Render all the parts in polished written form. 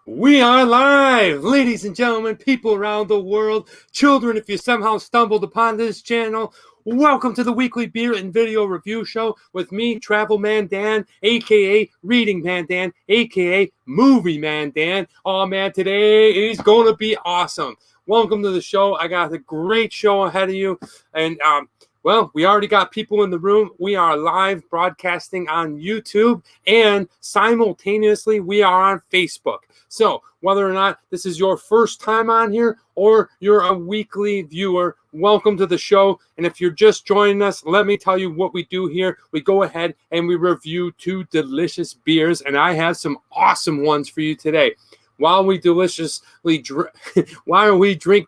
We are live, ladies and gentlemen, people around the world, children, if you somehow stumbled upon this channel, welcome to the weekly beer and video review show with me, Travel Man Dan, aka Reading Man Dan, aka Movie Man Dan. Oh man, today is going to be awesome. Welcome to the show. I got a great show ahead of you, and well, we already got people in the room. We are live broadcasting on YouTube, and simultaneously we are on Facebook. So whether or not this is your first time on here or you're a weekly viewer, welcome to the show. And if you're just joining us, let me tell you what we do here. We go ahead and we review two delicious beers, and I have some awesome ones for you today. While we drink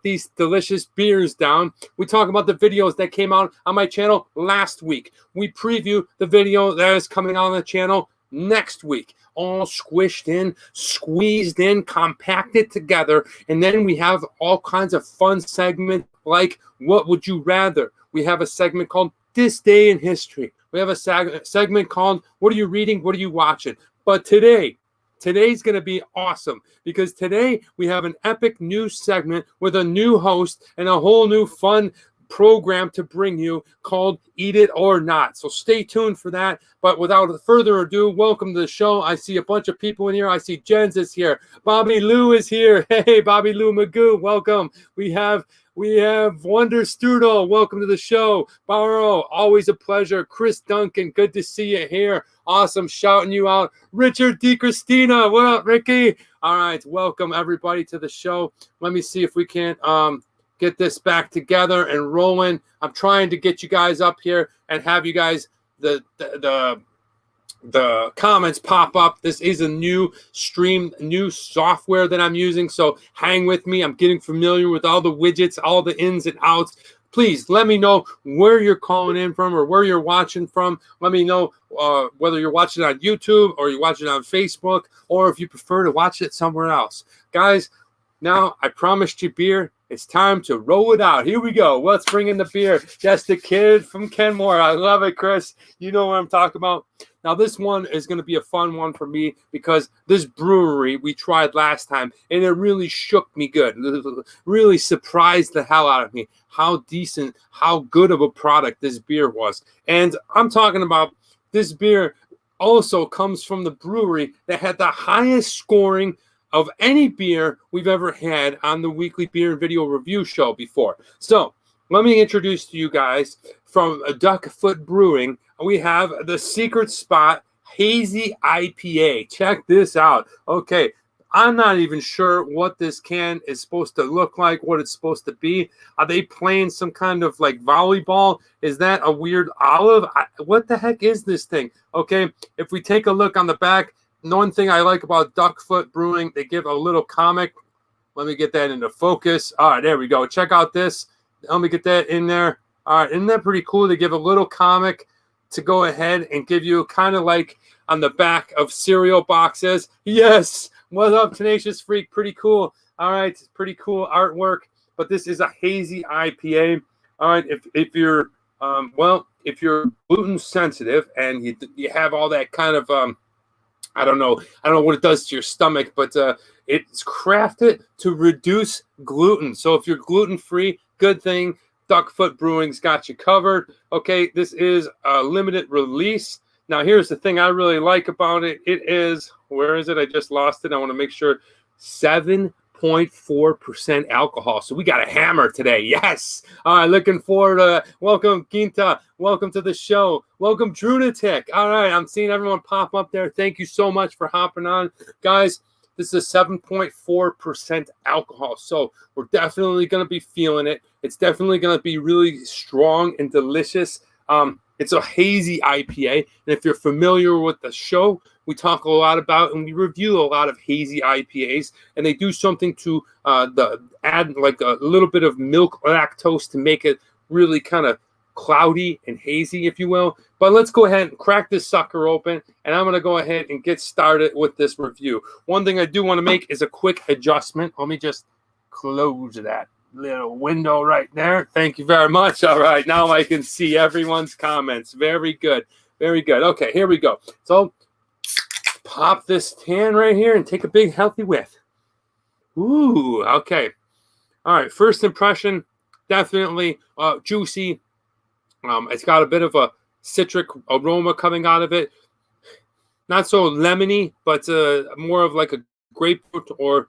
these delicious beers down, we talk about the videos that came out on my channel last week. We preview the video that is coming out on the channel next week. All squished in, squeezed in, compacted together. And then we have all kinds of fun segments like What Would You Rather? We have a segment called This Day in History. We have a segment called What Are You Reading? What Are You Watching? But today's going to be awesome because today we have an epic news segment with a new host and a whole new fun program to bring you called Eat It or Not. So stay tuned for that. But without further ado, welcome to the show. I see a bunch of people in here. I see Jens is here. Bobby Lou is here. Hey, Bobby Lou Magoo, welcome. We have Wonder Strudel. Welcome to the show. Barrow, always a pleasure. Chris Duncan, good to see you here. Awesome, shouting you out. Richard DiCristina, what up, Ricky? All right, welcome everybody to the show. Let me see if we can get this back together and rolling. I'm trying to get you guys up here and have you guys the comments pop up. This is a new software that I'm using, so hang with me. I'm getting familiar with all the widgets, all the ins and outs. Please let me know where you're calling in from or where you're watching from. Let me know whether you're watching on YouTube or you're watching on Facebook, or if you prefer to watch it somewhere else. Guys, now I promised you beer. It's time to roll it out. Here we go. Let's bring in the beer. That's the kid from Kenmore. I love it, Chris. You know what I'm talking about. Now, this one is going to be a fun one for me because this brewery we tried last time, and it really shook me good. It really surprised the hell out of me how decent, how good of a product this beer was. And I'm talking about this beer also comes from the brewery that had the highest scoring of any beer we've ever had on the weekly beer and video review show before. So let me introduce to you guys from Duckfoot Brewing. We have the Secret Spot Hazy IPA. Check this out. Okay, I'm not even sure what this can is supposed to look like, what it's supposed to be. Are they playing some kind of like volleyball? Is that a weird olive? What the heck is this thing? Okay, if we take a look on the back, one thing I like about Duckfoot Brewing, they give a little comic. Let me get that into focus. All right, there we go. Check out this. Let me get that in there. All right, isn't that pretty cool? They give a little comic to go ahead and give you kind of like on the back of cereal boxes. Yes, what's up, Tenacious Freak? Pretty cool. All right, pretty cool artwork. But this is a hazy IPA. All right, if you're if you're gluten sensitive and you have all that kind of I don't know what it does to your stomach, but it's crafted to reduce gluten. So if you're gluten-free, good thing. Duckfoot Brewing's got you covered. Okay, this is a limited release. Now, here's the thing I really like about it. It is, where is it? I just lost it. I want to make sure, 7.4% alcohol. So we got a hammer today. Yes. All right, looking forward to welcome, Ginta. Welcome to the show. Welcome, Drunatic. All right, I'm seeing everyone pop up there. Thank you so much for hopping on. Guys, this is a 7.4% alcohol. So we're definitely going to be feeling it. It's definitely going to be really strong and delicious. It's a hazy IPA. And if you're familiar with the show, we talk a lot about and we review a lot of hazy IPAs. And they do something to add like a little bit of milk lactose to make it really kind of cloudy and hazy, if you will. But let's go ahead and crack this sucker open, and I'm going to go ahead and get started with this review. One thing I do want to make is a quick adjustment. Let me just close that little window right there. Thank you very much. All right, now I can see everyone's comments. Very good. Very good. Okay, here we go. So pop this can right here and take a big healthy whiff. Ooh, okay. All right, first impression, definitely juicy. It's got a bit of a citric aroma coming out of it. Not so lemony, but more of like a grapefruit or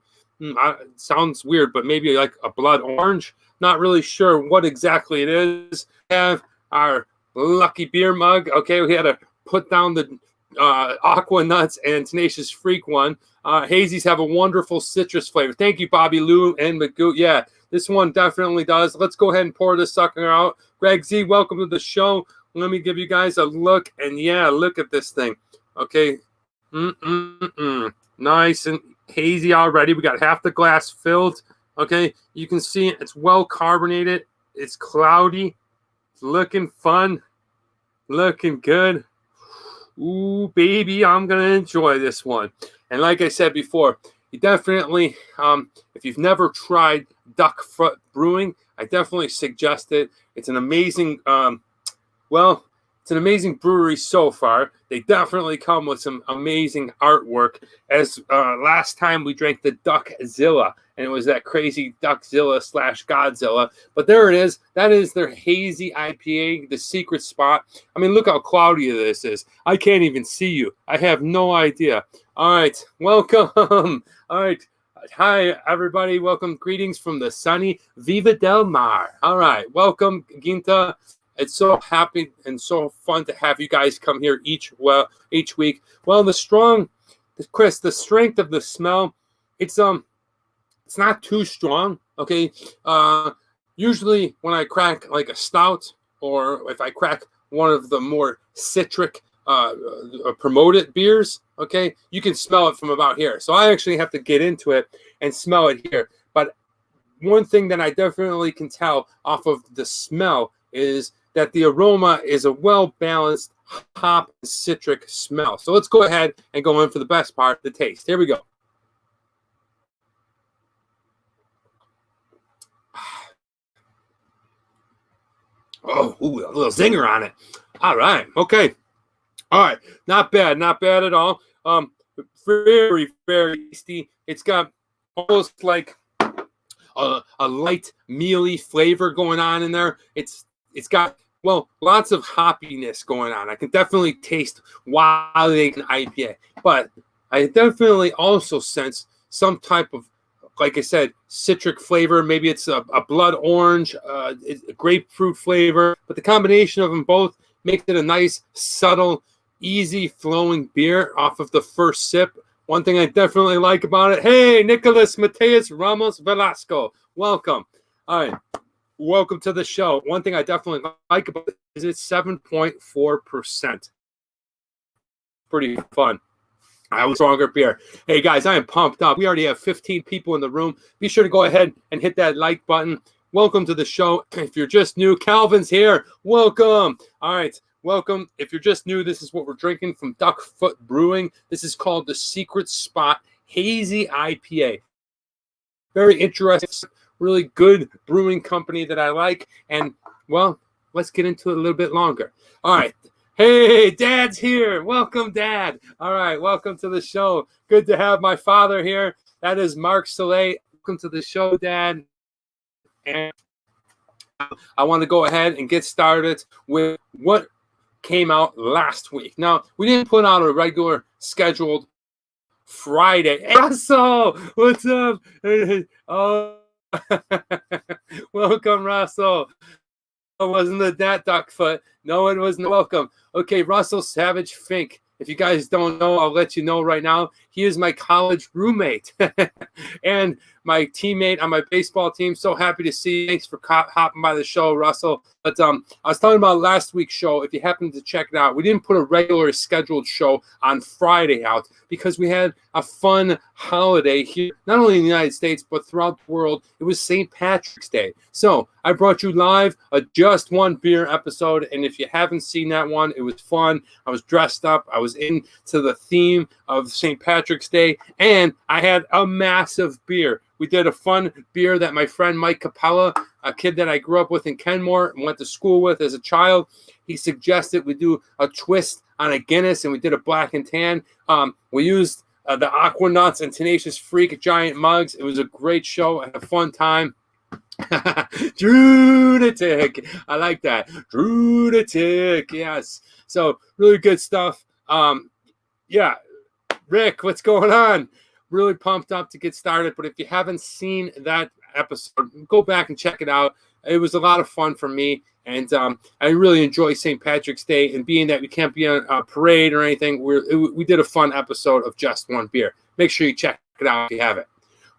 sounds weird, but maybe like a blood orange. Not really sure what exactly it is. We have our lucky beer mug. Okay, we had to put down the Aqua Nuts and Tenacious Freak one. Hazy's have a wonderful citrus flavor. Thank you, Bobby Lou and Magoo. Yeah, this one definitely does. Let's go ahead and pour this sucker out. Greg Z, welcome to the show. Let me give you guys a look. And yeah, look at this thing. Okay. Nice and hazy already. We got half the glass filled. Okay. You can see it's well carbonated. It's cloudy. It's looking fun. Looking good. Ooh, baby, I'm going to enjoy this one. And like I said before, you definitely, if you've never tried duck foot brewing, I definitely suggest it. It's an amazing, it's an amazing brewery so far. They definitely come with some amazing artwork. As last time we drank the Duckzilla, and it was that crazy Duckzilla / Godzilla. But there it is. That is their Hazy IPA, the secret spot. I mean, look how cloudy this is. I can't even see you. I have no idea. All right, welcome. All right. Hi, everybody. Welcome. Greetings from the sunny Viva del Mar. All right. Welcome, Ginta. It's so happy and so fun to have you guys come here each week. Well, the strength of the smell, it's not too strong. Okay. Usually when I crack like a stout, or if I crack one of the more citric promoted beers, okay, you can smell it from about here. So I actually have to get into it and smell it here. But one thing that I definitely can tell off of the smell is that the aroma is a well-balanced hop citric smell. So let's go ahead and go in for the best part, the taste. Here we go. Oh, ooh, a little zinger on it. All right. Okay. All right. Not bad. Not bad at all. Very, very tasty. It's got almost like a light mealy flavor going on in there. It's got, well, lots of hoppiness going on. I can definitely taste Wesleyan IPA, but I definitely also sense some type of, like I said, citric flavor. Maybe it's a blood orange, a grapefruit flavor, but the combination of them both makes it a nice, subtle, easy flowing beer off of the first sip. One thing I definitely like about it, hey, Nicholas Mateus Ramos Velasco, welcome. All right. Welcome to the show. One thing I definitely like about it is it's 7.4%. Pretty fun. I have a stronger beer. Hey, guys, I am pumped up. We already have 15 people in the room. Be sure to go ahead and hit that like button. Welcome to the show. If you're just new, Calvin's here. Welcome. All right. Welcome. If you're just new, this is what we're drinking from Duckfoot Brewing. This is called the Secret Spot Hazy IPA. Very interesting. Really good brewing company that I like. And, well, let's get into it a little bit longer. All right. Hey, Dad's here. Welcome, Dad. All right. Welcome to the show. Good to have my father here. That is Mark Salay. Welcome to the show, Dad. And I want to go ahead and get started with what came out last week. Now, we didn't put out a regular scheduled Friday. Hey, Russell, what's up? Oh. Welcome, Russell. It wasn't that Duckfoot. No, it wasn't. Welcome. Okay, Russell Savage Fink. If you guys don't know, I'll let you know right now. He is my college roommate and my teammate on my baseball team. So happy to see you. Thanks for hopping by the show, Russell. But I was talking about last week's show. If you happen to check it out, we didn't put a regular scheduled show on Friday out because we had a fun holiday here, not only in the United States, but throughout the world. It was St. Patrick's Day. So I brought you live a Just One Beer episode. And if you haven't seen that one, it was fun. I was dressed up. I was into the theme of St. Patrick's Day. And I had a massive beer. We did a fun beer that my friend Mike Capella, a kid that I grew up with in Kenmore and went to school with as a child, he suggested we do a twist on a Guinness, and we did a black and tan. We used the Aqua Nuts and Tenacious Freak giant mugs. It was a great show and a fun time. Drunatic. I like that. Drunatic. Yes. So really good stuff. Yeah. Rick, what's going on? Really pumped up to get started. But if you haven't seen that episode, go back and check it out. It was a lot of fun for me. And I really enjoy St. Patrick's Day. And being that we can't be on a parade or anything, we did a fun episode of Just One Beer. Make sure you check it out if you have it.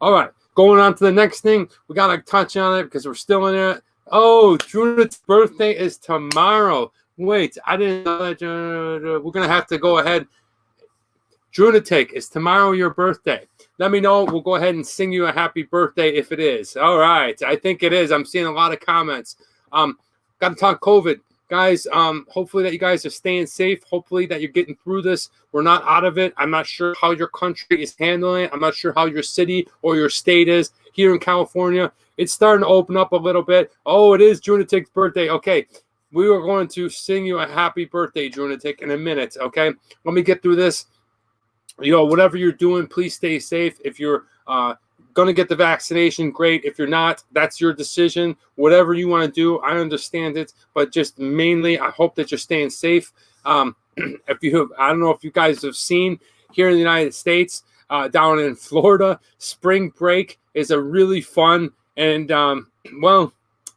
All right. Going on to the next thing. We got to touch on it because we're still in it. Oh, Junit's birthday is tomorrow. Wait, I didn't know that. We're going to have to go ahead. Drunatic, is tomorrow your birthday? Let me know. We'll go ahead and sing you a happy birthday if it is. All right. I think it is. I'm seeing a lot of comments. Got to talk COVID. Guys, hopefully that you guys are staying safe. Hopefully that you're getting through this. We're not out of it. I'm not sure how your country is handling it. I'm not sure how your city or your state is. Here in California, it's starting to open up a little bit. Oh, it is Drunatic's birthday. Okay. We are going to sing you a happy birthday, Drunatic, in a minute. Okay. Let me get through this. Whatever you're doing, please stay safe. If you're going to get the vaccination, great. If you're not, that's your decision. Whatever you want to do, I understand it. But just mainly, I hope that you're staying safe. I don't know if you guys have seen here in the United States, down in Florida, spring break is a really fun and, how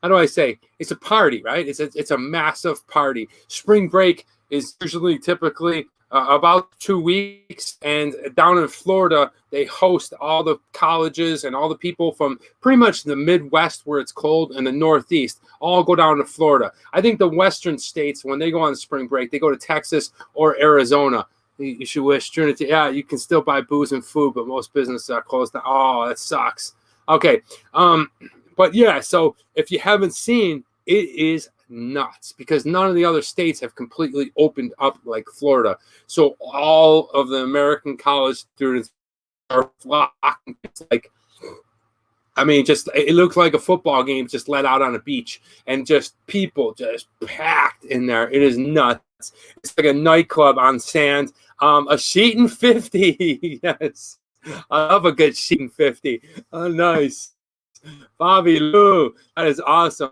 do I say? It's a party, right? It's a massive party. Spring break is typically about 2 weeks, and down in Florida, they host all the colleges and all the people from pretty much the Midwest where it's cold and the Northeast all go down to Florida. I think the Western states, when they go on spring break, they go to Texas or Arizona. You should wish Trinity. Yeah, you can still buy booze and food, but most businesses are closed down. Oh, that sucks. Okay. But yeah, so if you haven't seen, it is nuts because none of the other states have completely opened up like Florida. So all of the American college students are flocking. It's like, it looks like a football game just let out on a beach and just people just packed in there. It is nuts. It's like a nightclub on sand. A Sheetan 50. Yes. I love a good Sheetan 50. Oh, nice. Bobby Lou. That is awesome.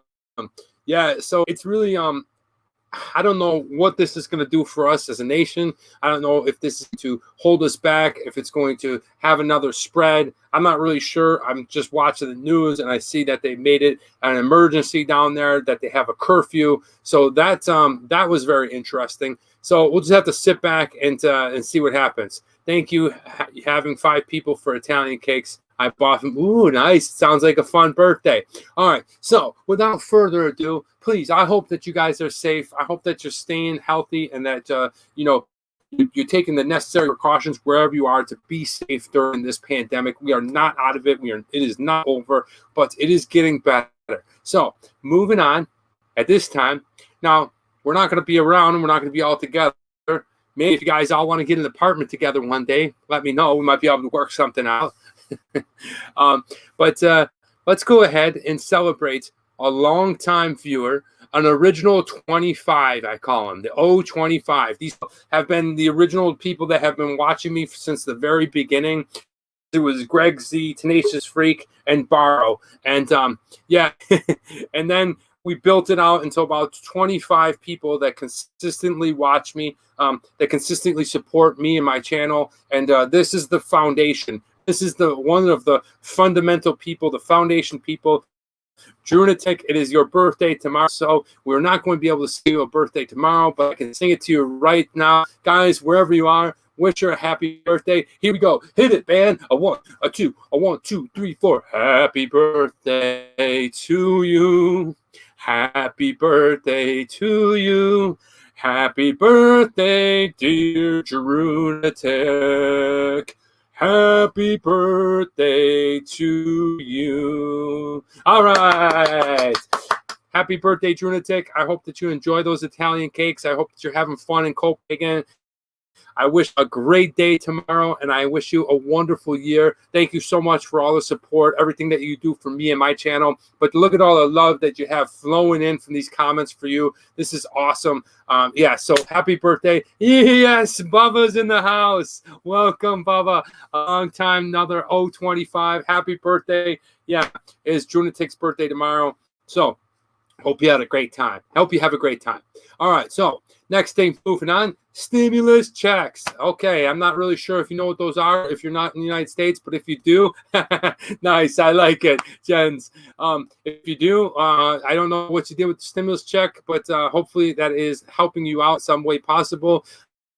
Yeah, so it's really, I don't know what this is going to do for us as a nation. I don't know if this is to hold us back, if it's going to have another spread. I'm not really sure. I'm just watching the news, and I see that they made it an emergency down there, that they have a curfew. So that was very interesting. So we'll just have to sit back and see what happens. Thank you, having 5 people for Italian cakes. I bought them. Ooh, nice. Sounds like a fun birthday. All right. So without further ado, please, I hope that you guys are safe. I hope that you're staying healthy and that, you're taking the necessary precautions wherever you are to be safe during this pandemic. We are not out of it. It is not over, but it is getting better. So moving on at this time. Now, we're not going to be around and we're not going to be all together. Maybe if you guys all want to get an apartment together one day, let me know. We might be able to work something out. But let's go ahead and celebrate a longtime viewer, an original 25, I call him, the O25. These have been the original people that have been watching me since the very beginning. It was Greg Z, Tenacious Freak, and Barrow. And and then we built it out into about 25 people that consistently watch me, that consistently support me and my channel. And this is the foundation. This is one of the fundamental people, the foundation people. Drunatic, it is your birthday tomorrow, so we're not going to be able to sing you a birthday tomorrow, but I can sing it to you right now. Guys, wherever you are, wish you a happy birthday. Here we go. Hit it, band. A 1, a 2, a 1, 2, 3, 4. Happy birthday to you. Happy birthday to you. Happy birthday, dear Drunatic. Happy birthday to you. All right. Happy birthday, Drunatic. I hope that you enjoy those Italian cakes. I hope that you're having fun in Copenhagen. I wish a great day tomorrow, and I wish you a wonderful year. Thank you so much for all the support, everything that you do for me and my channel. But look at all the love that you have flowing in from these comments for you. This is awesome. Yeah, so happy birthday. Yes, Bubba's in the house. Welcome, Bubba. A long time, another 025. Happy birthday. Yeah, it's Junatic's birthday tomorrow. So hope you had a great time. Hope you have a great time. All right, so next thing, moving on, stimulus checks. Okay, I'm not really sure if you know what those are if you're not in the United States, but if you do, nice, I like it, Jens. If you do, I don't know what you did with the stimulus check, but hopefully that is helping you out some way possible.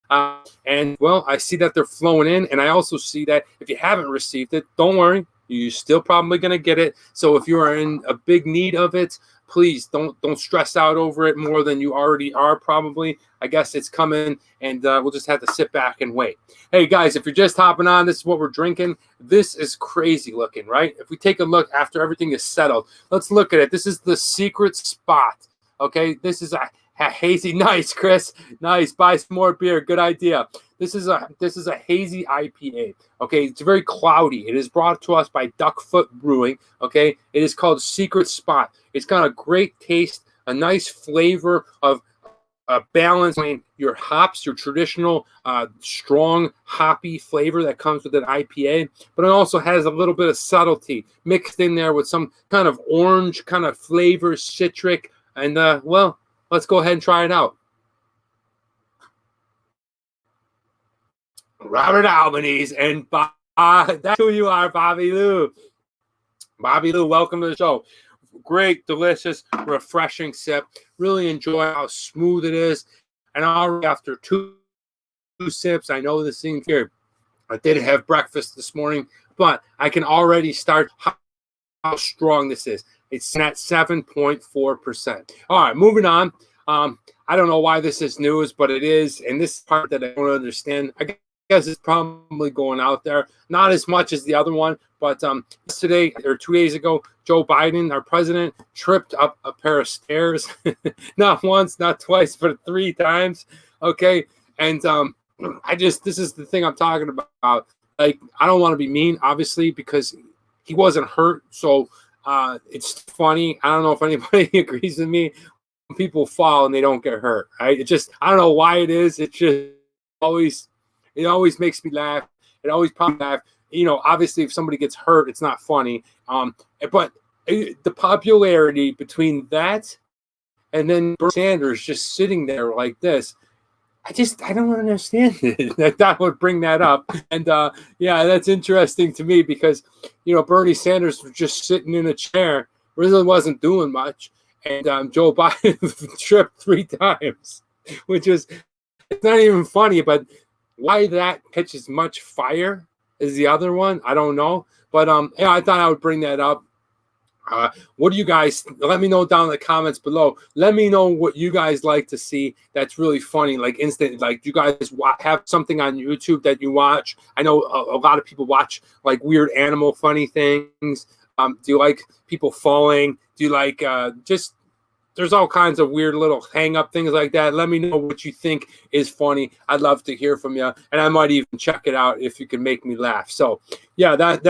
And, well, I see that they're flowing in, and I also see that if you haven't received it, don't worry. You're still probably going to get it. So if you are in a big need of it, please don't stress out over it more than you already are probably. I guess it's coming, and we'll just have to sit back and wait. Hey, guys, if you're just hopping on, this is what we're drinking. This is crazy looking, right? If we take a look after everything is settled, let's look at it. This is the secret spot, okay? This is a hazy. Nice, Chris. Nice. Buy some more beer. Good idea. This is a hazy IPA. Okay, it's very cloudy. It is brought to us by Duckfoot Brewing. Okay, it is called Secret Spot. It's got a great taste, a nice flavor of a balance between your hops, your traditional strong hoppy flavor that comes with an IPA, but it also has a little bit of subtlety mixed in there with some kind of orange kind of flavor, citric, and well, let's go ahead and try it out. Robert Albanese, and that's who you are, Bobby Lou. Bobby Lou, welcome to the show. Great, delicious, refreshing sip. Really enjoy how smooth it is. And already after two sips, I know this thing here. I didn't have breakfast this morning, but I can already start how strong this is. It's at 7.4%. All right, moving on. I don't know why this is news, but it is. And this part that I don't understand. I guess it's probably going out there. Not as much as the other one, but yesterday or 2 days ago, Joe Biden, our president, tripped up a pair of stairs. Not once, not twice, but 3 times. Okay. And this is the thing I'm talking about. Like, I don't want to be mean, obviously, because he wasn't hurt. So it's funny. I don't know if anybody agrees with me. When people fall and they don't get hurt, right? It just, I don't know why it is. It just always makes me laugh. It always probably laugh. You know, obviously, if somebody gets hurt, it's not funny. But the popularity between that and then Bernie Sanders just sitting there like this, I don't understand it. That would bring that up. And yeah, that's interesting to me because, you know, Bernie Sanders was just sitting in a chair, really wasn't doing much. And Joe Biden tripped 3 times, which is, it's not even funny, but why that catches much fire is the other one, I don't know. But yeah, I thought I would bring that up. What do you guys, let me know down in the comments below. Let me know what you guys like to see that's really funny, like instant, like do you guys have something on YouTube that you watch? I know a lot of people watch like weird animal funny things. Do you like people falling? Do you like just, there's all kinds of weird little hang-up things like that. Let me know what you think is funny. I'd love to hear from you, and I might even check it out if you can make me laugh. So, yeah, that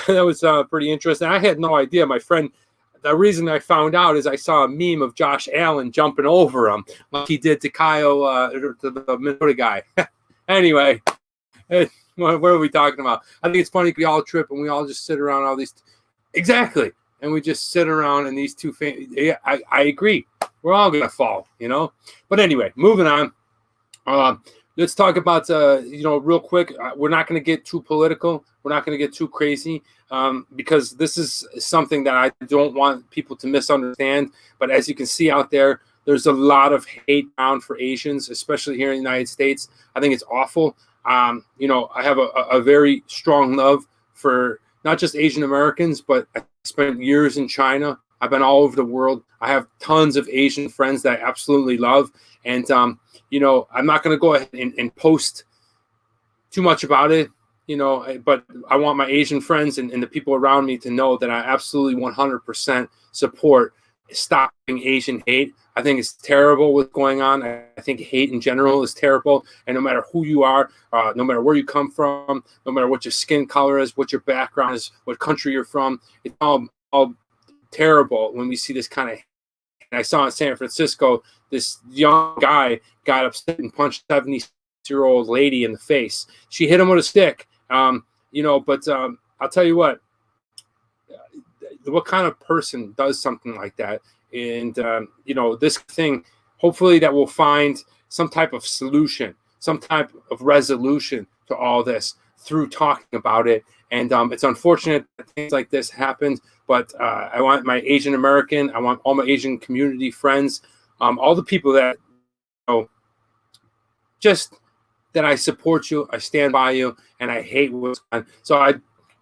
was pretty interesting. I had no idea. My friend, the reason I found out is I saw a meme of Josh Allen jumping over him like he did to Kyle, to the Minnesota guy. Anyway, what are we talking about? I think it's funny we all trip and we all just sit around all these. Exactly. And we just sit around and these two yeah, I agree. We're all going to fall, you know. But anyway, moving on. Let's talk about, you know, real quick. We're not going to get too political. We're not going to get too crazy because this is something that I don't want people to misunderstand. But as you can see out there, there's a lot of hate bound for Asians, especially here in the United States. I think it's awful. You know, I have a very strong love for not just Asian Americans, but I spent years in China. I've been all over the world. I have tons of Asian friends that I absolutely love. And, you know, I'm not going to go ahead and post too much about it, you know, but I want my Asian friends and the people around me to know that I absolutely 100% support stopping Asian hate. I think it's terrible what's going on. I think hate in general is terrible. And no matter who you are, no matter where you come from, no matter what your skin color is, what your background is, what country you're from, it's all terrible when we see this kind of. And I saw in San Francisco, this young guy got upset and punched a 70-year-old lady in the face. She hit him with a stick. But I'll tell you what kind of person does something like that? And, this thing, hopefully that will find some type of solution, some type of resolution to all this through talking about it. And it's unfortunate that things like this happen, but I want my Asian American, I want all my Asian community friends, all the people that, just that I support you, I stand by you, and I hate what's going on. So I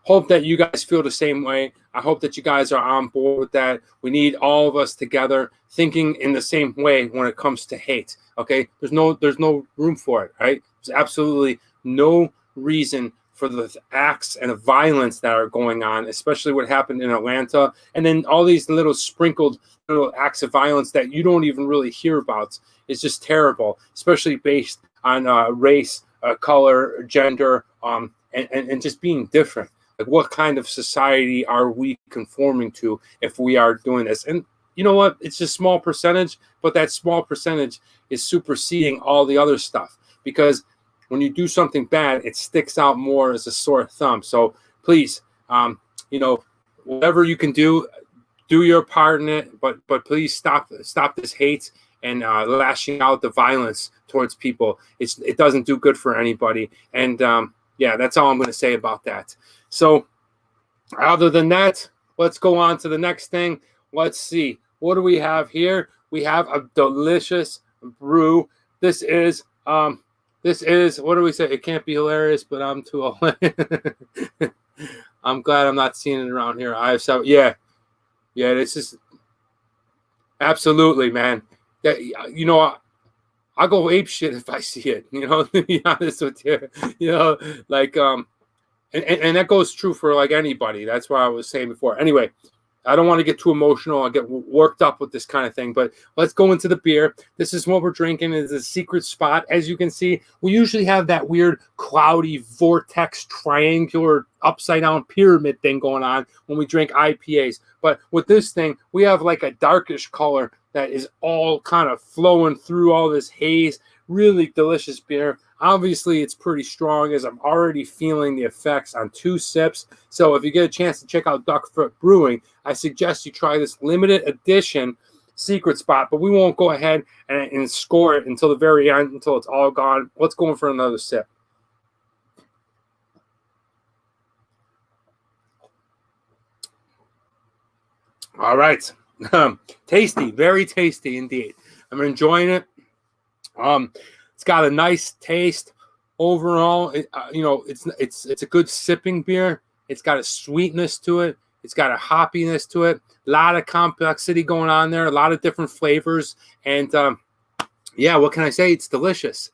hope that you guys feel the same way. I hope that you guys are on board with that. We need all of us together thinking in the same way when it comes to hate. Okay, there's no room for it. Right? There's absolutely no reason for the acts and the violence that are going on, especially what happened in Atlanta, and then all these sprinkled little acts of violence that you don't even really hear about. It's just terrible, especially based on race, color, gender, and just being different. Like, what kind of society are we conforming to if we are doing this? And you know what? It's just a small percentage, but that small percentage is superseding all the other stuff, because when you do something bad, it sticks out more as a sore thumb. So please, whatever you can do your part in it, but please stop this hate and lashing out the violence towards people. It doesn't do good for anybody. And that's all I'm going to say about that. So other than that, let's go on to the next thing. Let's see. What do we have here? We have a delicious brew. This is, what do we say? It can't be hilarious, but I'm too old. I'm glad I'm not seeing it around here. This is absolutely, man. I'll go ape shit if I see it, to be honest with you, and that goes true for like anybody. That's what I was saying before. Anyway, I don't want to get too emotional. I get worked up with this kind of thing, but let's go into the beer. This is what we're drinking. It's a secret spot. As you can see, we usually have that weird cloudy vortex triangular upside down pyramid thing going on when we drink IPAs. But with this thing, we have like a darkish color that is all kind of flowing through all this haze. Really delicious beer. Obviously, it's pretty strong, as I'm already feeling the effects on 2 sips. So if you get a chance to check out Duckfoot Brewing, I suggest you try this limited edition secret spot. But we won't go ahead and score it until the very end, until it's all gone. Let's go in for another sip. All right. Tasty, very tasty indeed. I'm enjoying it. It's got a nice taste overall. It's a good sipping beer. It's got a sweetness to it. It's got a hoppiness to it. A lot of complexity going on there. A lot of different flavors. And what can I say? It's delicious.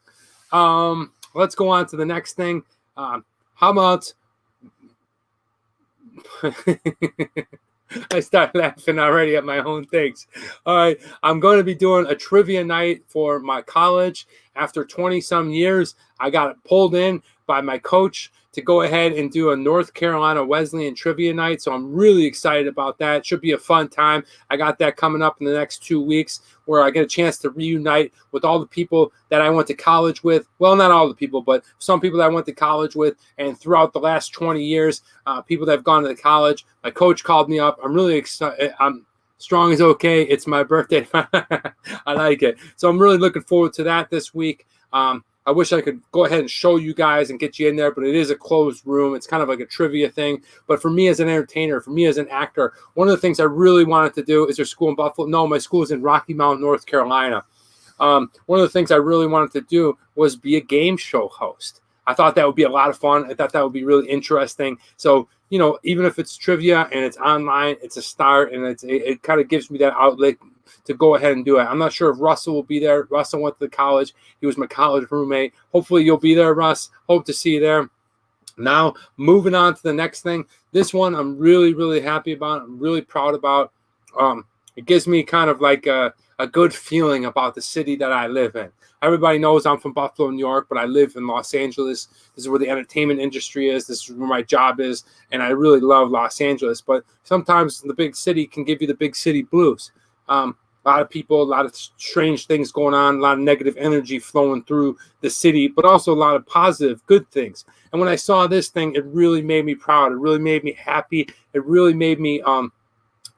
Let's go on to the next thing. How about I start laughing already at my own things. All right, I'm going to be doing a trivia night for my college. After 20-some years, I got pulled in by my coach to go ahead and do a North Carolina Wesleyan trivia night. So I'm really excited about that. It should be a fun time. I got that coming up in the next 2 weeks, where I get a chance to reunite with all the people that I went to college with. Well, not all the people, but some people that I went to college with. And throughout the last 20 years, people that have gone to the college. My coach called me up. I'm really excited. I'm strong as okay. It's my birthday. I like it. So I'm really looking forward to that this week. I wish I could go ahead and show you guys and get you in there, but it is a closed room. It's kind of like a trivia thing. But for me as an entertainer, for me as an actor, one of the things I really wanted to do, is there school in Buffalo? No, my school is in Rocky Mount, North Carolina. One of the things I really wanted to do was be a game show host. I thought that would be a lot of fun. I thought that would be really interesting. So, even if it's trivia and it's online, it's a start, and it kind of gives me that outlet to go ahead and do it. I'm not sure if Russell will be there. Russell went to college. He was my college roommate. Hopefully you'll be there, Russ. Hope to see you there. Now, moving on to the next thing. This one I'm really, really happy about. I'm really proud about. it gives me kind of like a good feeling about the city that I live in. Everybody knows I'm from Buffalo, New York, but I live in Los Angeles. This is where the entertainment industry is. This is where my job is, and I really love Los Angeles. But sometimes the big city can give you the big city blues. A lot of people, a lot of strange things going on, a lot of negative energy flowing through the city, but also a lot of positive, good things. And when I saw this thing, it really made me proud. It really made me happy. It really made me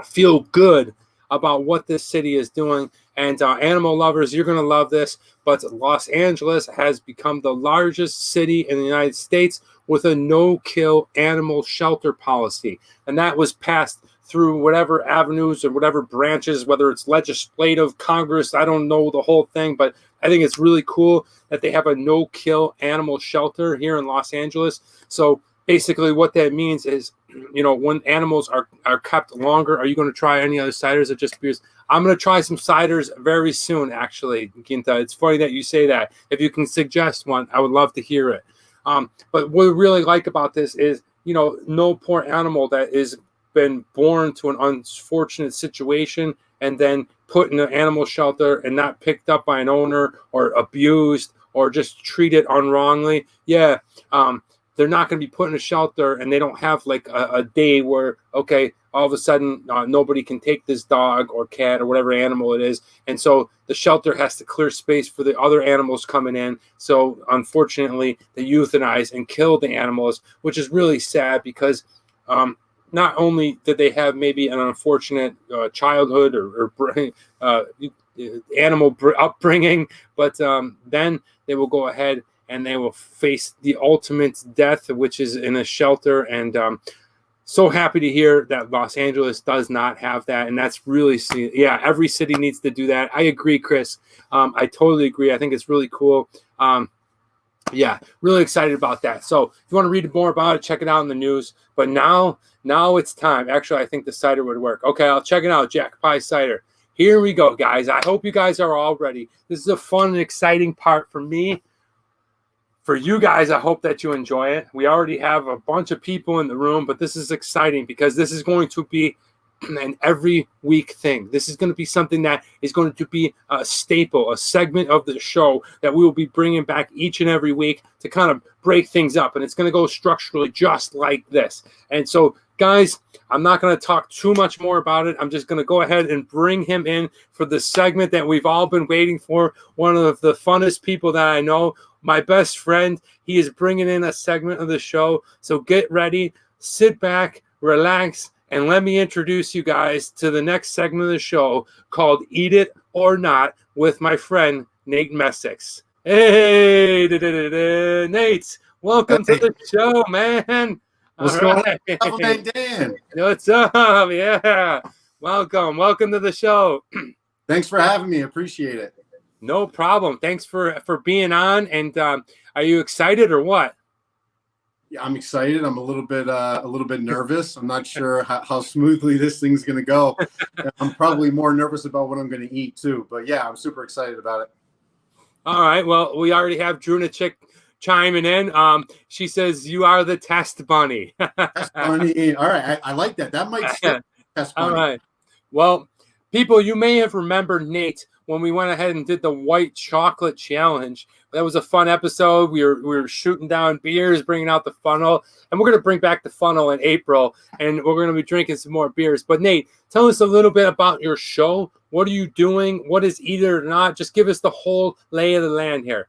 feel good about what this city is doing. And animal lovers, you're going to love this. But Los Angeles has become the largest city in the United States with a no-kill animal shelter policy. And that was passed through whatever avenues or whatever branches, whether it's legislative, Congress, I don't know the whole thing, but I think it's really cool that they have a no-kill animal shelter here in Los Angeles. So basically what that means is, you know, when animals are kept longer, are you going to try any other ciders or just beers? I'm going to try some ciders very soon, actually, Quinta. It's funny that you say that. If you can suggest one, I would love to hear it. But what I really like about this is, you know, no poor animal that is been born to an unfortunate situation and then put in an animal shelter and not picked up by an owner or abused or just treated unwrongly. Yeah, they're not going to be put in a shelter and they don't have like a day where, okay, all of a sudden nobody can take this dog or cat or whatever animal it is. And so the shelter has to clear space for the other animals coming in. So unfortunately, they euthanize and kill the animals, which is really sad because not only did they have maybe an unfortunate childhood or animal upbringing, but then they will go ahead and they will face the ultimate death, which is in a shelter. And so happy to hear that Los Angeles does not have that. And that's really, yeah, every city needs to do that. I agree, Chris. I totally agree. I think it's really cool. Yeah, really excited about that. So if you want to read more about it, check it out in the news. But now it's time. Actually, I think the cider would work. Okay, I'll check it out. Jack Pie Cider. Here we go, guys. I hope you guys are all ready. This is a fun and exciting part for me. For you guys, I hope that you enjoy it. We already have a bunch of people in the room, but this is exciting because this is going to be an every week thing. This is going to be something that is going to be a staple, a segment of the show that we will be bringing back each and every week to kind of break things up. And it's going to go structurally just like this. And so, guys, I'm not going to talk too much more about it. I'm just going to go ahead and bring him in for the segment that we've all been waiting for. One of the funnest people that I know, my best friend. He is bringing in a segment of the show. So get ready, sit back, relax, and let me introduce you guys to the next segment of the show called Eat It or Not with my friend, Nate Messick. Hey, Nate, welcome to the show, man. What's going on, Dan? What's up? Yeah. Welcome to the show. Thanks for having me. Appreciate it. No problem. Thanks for being on. And are you excited or what? Yeah, I'm excited. I'm a little bit nervous. I'm not sure how smoothly this thing's going to go. I'm probably more nervous about what I'm going to eat too. But yeah, I'm super excited about it. All right. Well, we already have Druna Chick chiming in. She says you are the test bunny. Test bunny. All right. I like that. That might stick. Test bunny. All right. Well, people, you may have remembered Nate when we went ahead and did the white chocolate challenge. That was a fun episode. We were shooting down beers, bringing out the funnel, and we're going to bring back the funnel in April, and we're going to be drinking some more beers. But Nate, tell us a little bit about your show. What are you doing? What is Eat It or Not? Just give us the whole lay of the land here.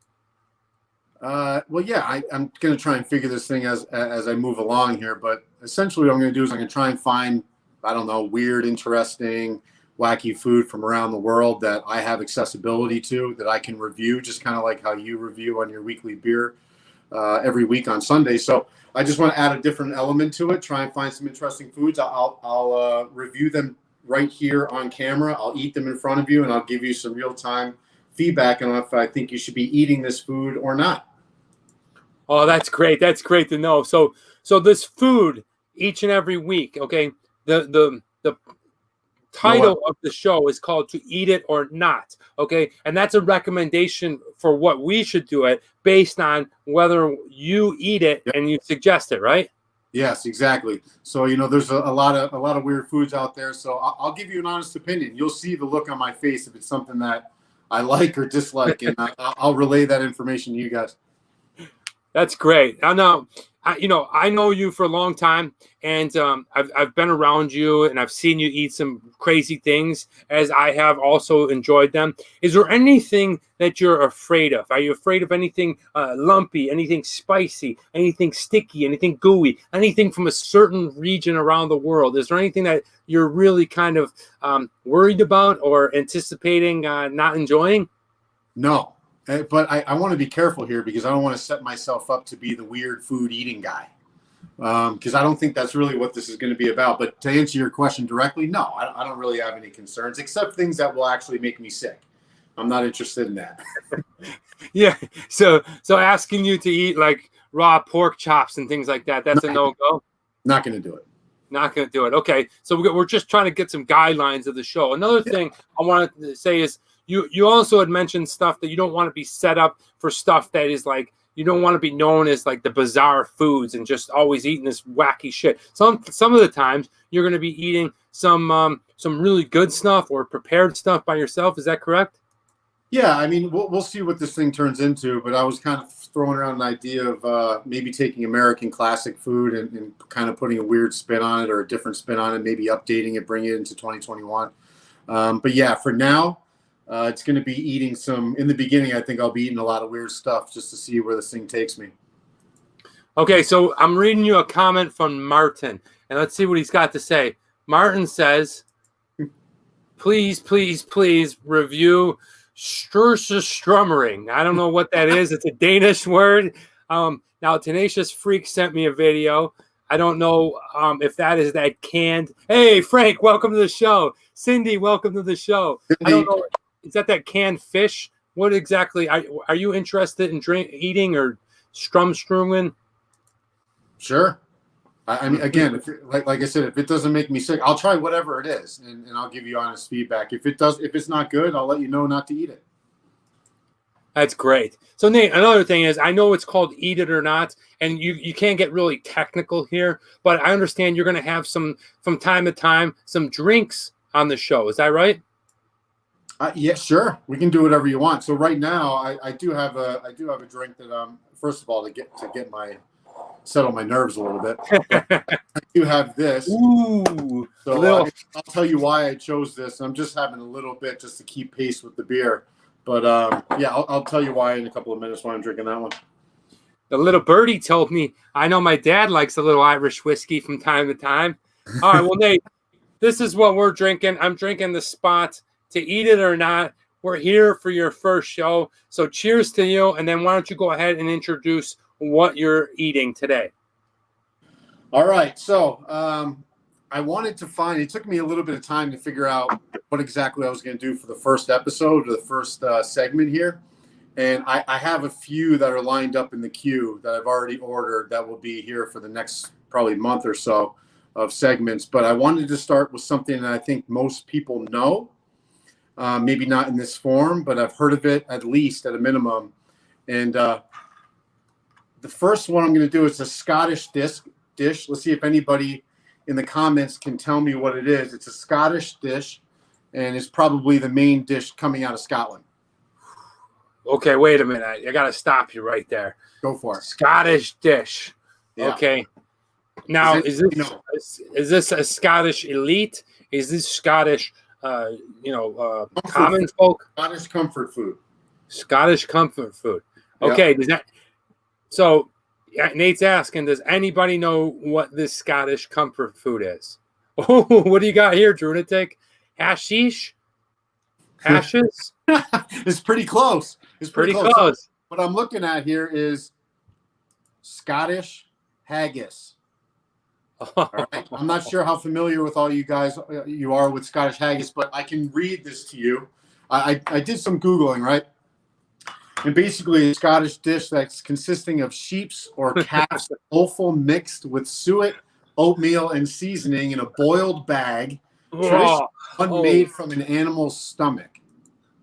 Well, yeah, I'm going to try and figure this thing as I move along here. But essentially what I'm going to do is I'm going to try and find, I don't know, weird, interesting, wacky food from around the world that I have accessibility to, that I can review, just kind of like how you review on your weekly beer every week on Sunday. So I just want to add a different element to it, try and find some interesting foods. I'll review them right here on camera. I'll eat them in front of you, and I'll give you some real-time feedback on if I think you should be eating this food or not. Oh, that's great. That's great to know. So this food each and every week, okay, the title of the show is called To Eat It or Not, okay? And that's a recommendation for what we should do it based on whether you eat it and you suggest it, right? Yes, exactly. So there's a lot of weird foods out there. So I'll give you an honest opinion. You'll see the look on my face if it's something that I like or dislike, and I'll relay that information to you guys. That's great. I know, I know you for a long time, and I've been around you, and I've seen you eat some crazy things, as I have also enjoyed them. Is there anything that you're afraid of? Are you afraid of anything lumpy, anything spicy, anything sticky, anything gooey, anything from a certain region around the world? Is there anything that you're really kind of worried about or anticipating not enjoying? No, but I want to be careful here because I don't want to set myself up to be the weird food eating guy. Because I don't think that's really what this is going to be about. But to answer your question directly, no, I don't really have any concerns except things that will actually make me sick. I'm not interested in that. Yeah. So asking you to eat like raw pork chops and things like that, that's a no-go? Not going to do it. Not going to do it. Okay. So we're just trying to get some guidelines of the show. Another thing I wanted to say is you also had mentioned stuff that you don't want to be set up for stuff that is like, you don't want to be known as like the bizarre foods and just always eating this wacky shit. Some of the times you're going to be eating some really good stuff or prepared stuff by yourself. Is that correct? Yeah, I mean, we'll see what this thing turns into, but I was kind of throwing around an idea of maybe taking American classic food and kind of putting a weird spin on it or a different spin on it, maybe updating it, bringing it into 2021. But yeah, for now, it's going to be eating in the beginning, I think I'll be eating a lot of weird stuff just to see where this thing takes me. Okay, so I'm reading you a comment from Martin, and let's see what he's got to say. Martin says, please review Stursestrummering. I don't know what that is. It's a Danish word. Now, Tenacious Freak sent me a video. I don't know if that is that canned. Hey, Frank, welcome to the show. Cindy, welcome to the show. I don't know. Is that canned fish? What exactly are you interested in eating or strumstrungen? Sure. I mean, again, like I said, if it doesn't make me sick, I'll try whatever it is, and I'll give you honest feedback. If it's not good, I'll let you know not to eat it. That's great. So Nate, another thing is, I know it's called Eat It or Not, and you can't get really technical here, but I understand you're going to have from time to time, some drinks on the show. Is that right? Yeah, sure. We can do whatever you want. So right now, I do have a drink that first of all to settle my nerves a little bit. I do have this. Ooh. So I'll tell you why I chose this. I'm just having a little bit just to keep pace with the beer. But yeah, I'll tell you why in a couple of minutes why I'm drinking that one. The little birdie told me, I know my dad likes a little Irish whiskey from time to time. All right, well, Nate, this is what we're drinking. I'm drinking the Spot to Eat It or Not. We're here for your first show. So cheers to you. And then why don't you go ahead and introduce what you're eating today? All right. So I wanted to it took me a little bit of time to figure out what exactly I was going to do for the first episode or the first segment here. And I have a few that are lined up in the queue that I've already ordered that will be here for the next probably month or so of segments. But I wanted to start with something that I think most people know. Maybe not in this form, but I've heard of it at least at a minimum. And the first one I'm going to do is a Scottish dish. Let's see if anybody in the comments can tell me what it is. It's a Scottish dish, and it's probably the main dish coming out of Scotland. Okay, wait a minute. I got to stop you right there. Go for it. Scottish dish. Yeah. Okay. Now, is this a Scottish elite? Is this Scottish, common folk? Scottish comfort food. Scottish comfort food. Okay. Yeah. So Nate's asking, does anybody know what this Scottish comfort food is? Oh, what do you got here, Drunatic? Hashish? Ashes? It's pretty close. It's pretty close. So what I'm looking at here is Scottish haggis. All right. I'm not sure how familiar with all you guys you are with Scottish haggis, but I can read this to you. I did some Googling, right? And basically a Scottish dish that's consisting of sheep's or calf's offal mixed with suet, oatmeal, and seasoning in a boiled bag, traditionally made from an animal's stomach.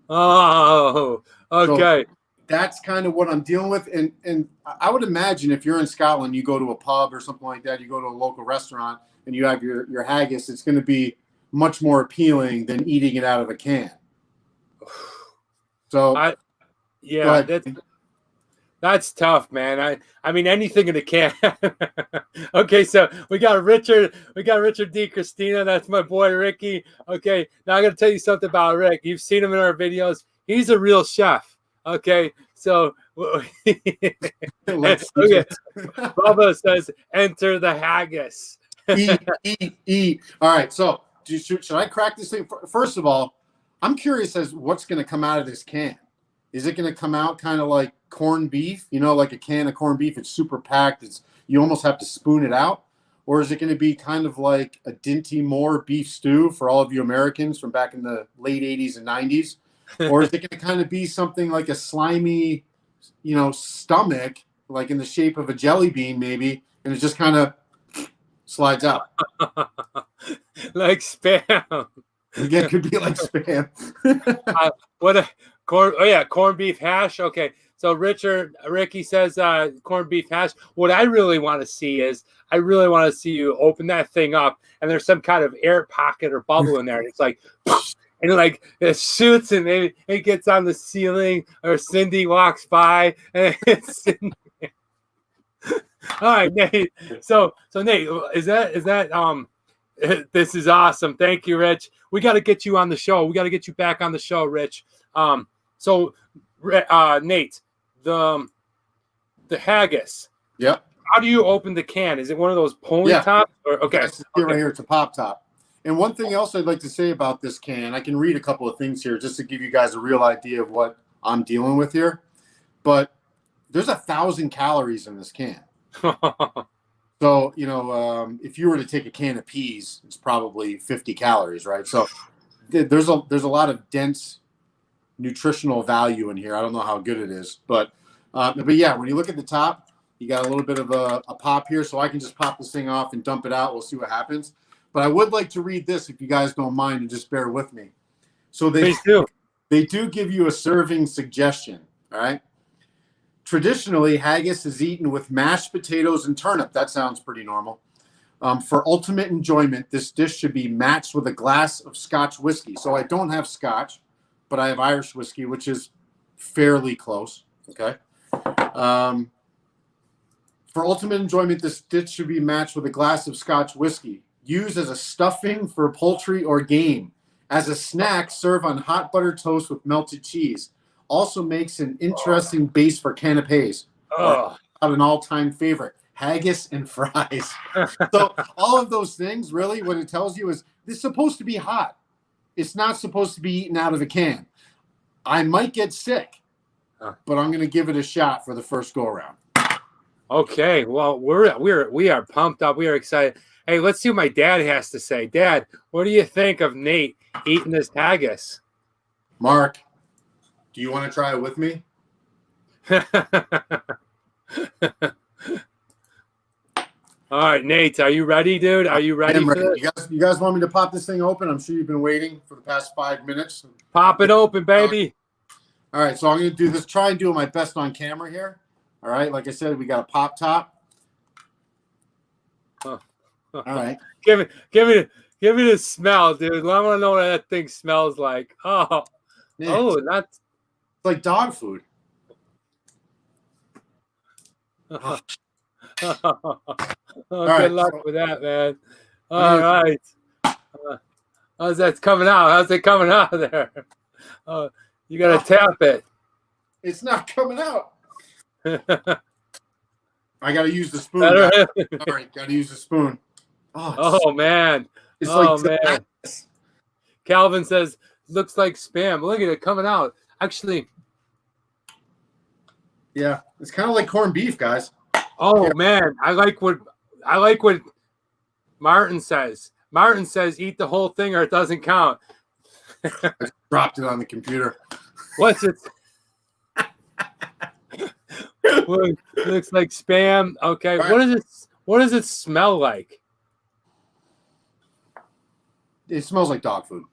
Oh, okay. that's kind of what I'm dealing with. And I would imagine if you're in Scotland, you go to a pub or something like that, you go to a local restaurant and you have your haggis, it's going to be much more appealing than eating it out of a can. So, yeah, that's tough, man. I mean anything in a can. Okay, so we got Richard D. Christina. That's my boy Ricky. Okay, now I'm gonna tell you something about Rick. You've seen him in our videos. He's a real chef. Okay, so okay. Bubba says, "Enter the haggis." Eat. All right, so should I crack this thing? First of all, I'm curious as what's going to come out of this can. Is it going to come out kind of like corned beef? You know, like a can of corned beef. It's super packed. You almost have to spoon it out. Or is it going to be kind of like a Dinty Moore beef stew for all of you Americans from back in the late 80s and 90s? Or is it going to kind of be something like a slimy, stomach, like in the shape of a jelly bean maybe, and it just kind of slides out? Like Spam. Yeah, it could be like Spam. Corned beef hash. Okay, so Ricky says corned beef hash. What I really want to see is you open that thing up and there's some kind of air pocket or bubble in there. And it's like, and like it shoots and maybe it gets on the ceiling or Cindy walks by and it's in there. All right, Nate. So Nate, is that this is awesome. Thank you, Rich. We got to get you on the show. We got to get you back on the show, Rich. So Nate, the haggis. Yep. How do you open the can? Is it one of those pony tops? Or, okay. Right here. It's a pop top. And one thing else I'd like to say about this can, I can read a couple of things here just to give you guys a real idea of what I'm dealing with here. But there's 1,000 calories in this can. So, if you were to take a can of peas, it's probably 50 calories, right? So there's a lot of dense nutritional value in here. I don't know how good it is, but yeah, when you look at the top, you got a little bit of a pop here, so I can just pop this thing off and dump it out. We'll see what happens. But I would like to read this if you guys don't mind and just bear with me. So they do give you a serving suggestion, all right? Traditionally, haggis is eaten with mashed potatoes and turnip. That sounds pretty normal. For ultimate enjoyment, this dish should be matched with a glass of Scotch whiskey. So I don't have Scotch, but I have Irish whiskey, which is fairly close. Okay. For ultimate enjoyment, this dish should be matched with a glass of Scotch whiskey. Used as a stuffing for poultry or game. As a snack, serve on hot buttered toast with melted cheese. Also makes an interesting base for canapes. An all-time favorite, haggis and fries. So all of those things, really, what it tells you is this is supposed to be hot. It's not supposed to be eaten out of a can. I might get sick, but I'm going to give it a shot for the first go-around. Okay, well, we are pumped up. We are excited. Hey, let's see what my dad has to say. Dad, what do you think of Nate eating this haggis? Mark, do you want to try it with me? All right, Nate, are you ready, dude? Are you ready? For this? You guys want me to pop this thing open? I'm sure you've been waiting for the past 5 minutes. Pop it open, baby. All right, so I'm going to do this. Try and do my best on camera here. All right, like I said, we got a pop top. All right. Give me the smell, dude. I want to know what that thing smells like. Oh, man, it's like dog food. Good luck with that, man. All right. How's that coming out? How's it coming out of there? You got to tap it. It's not coming out. I got to use the spoon. All right, got to use the spoon. Oh man. It's man. Calvin says, looks like Spam. Look at it coming out. Actually. Yeah, it's kind of like corned beef, guys. Oh yeah. Man, I like what Martin says. Martin says, eat the whole thing or it doesn't count. I dropped it on the computer. What's it? Looks like Spam. Okay, right. What does it smell like? It smells like dog food.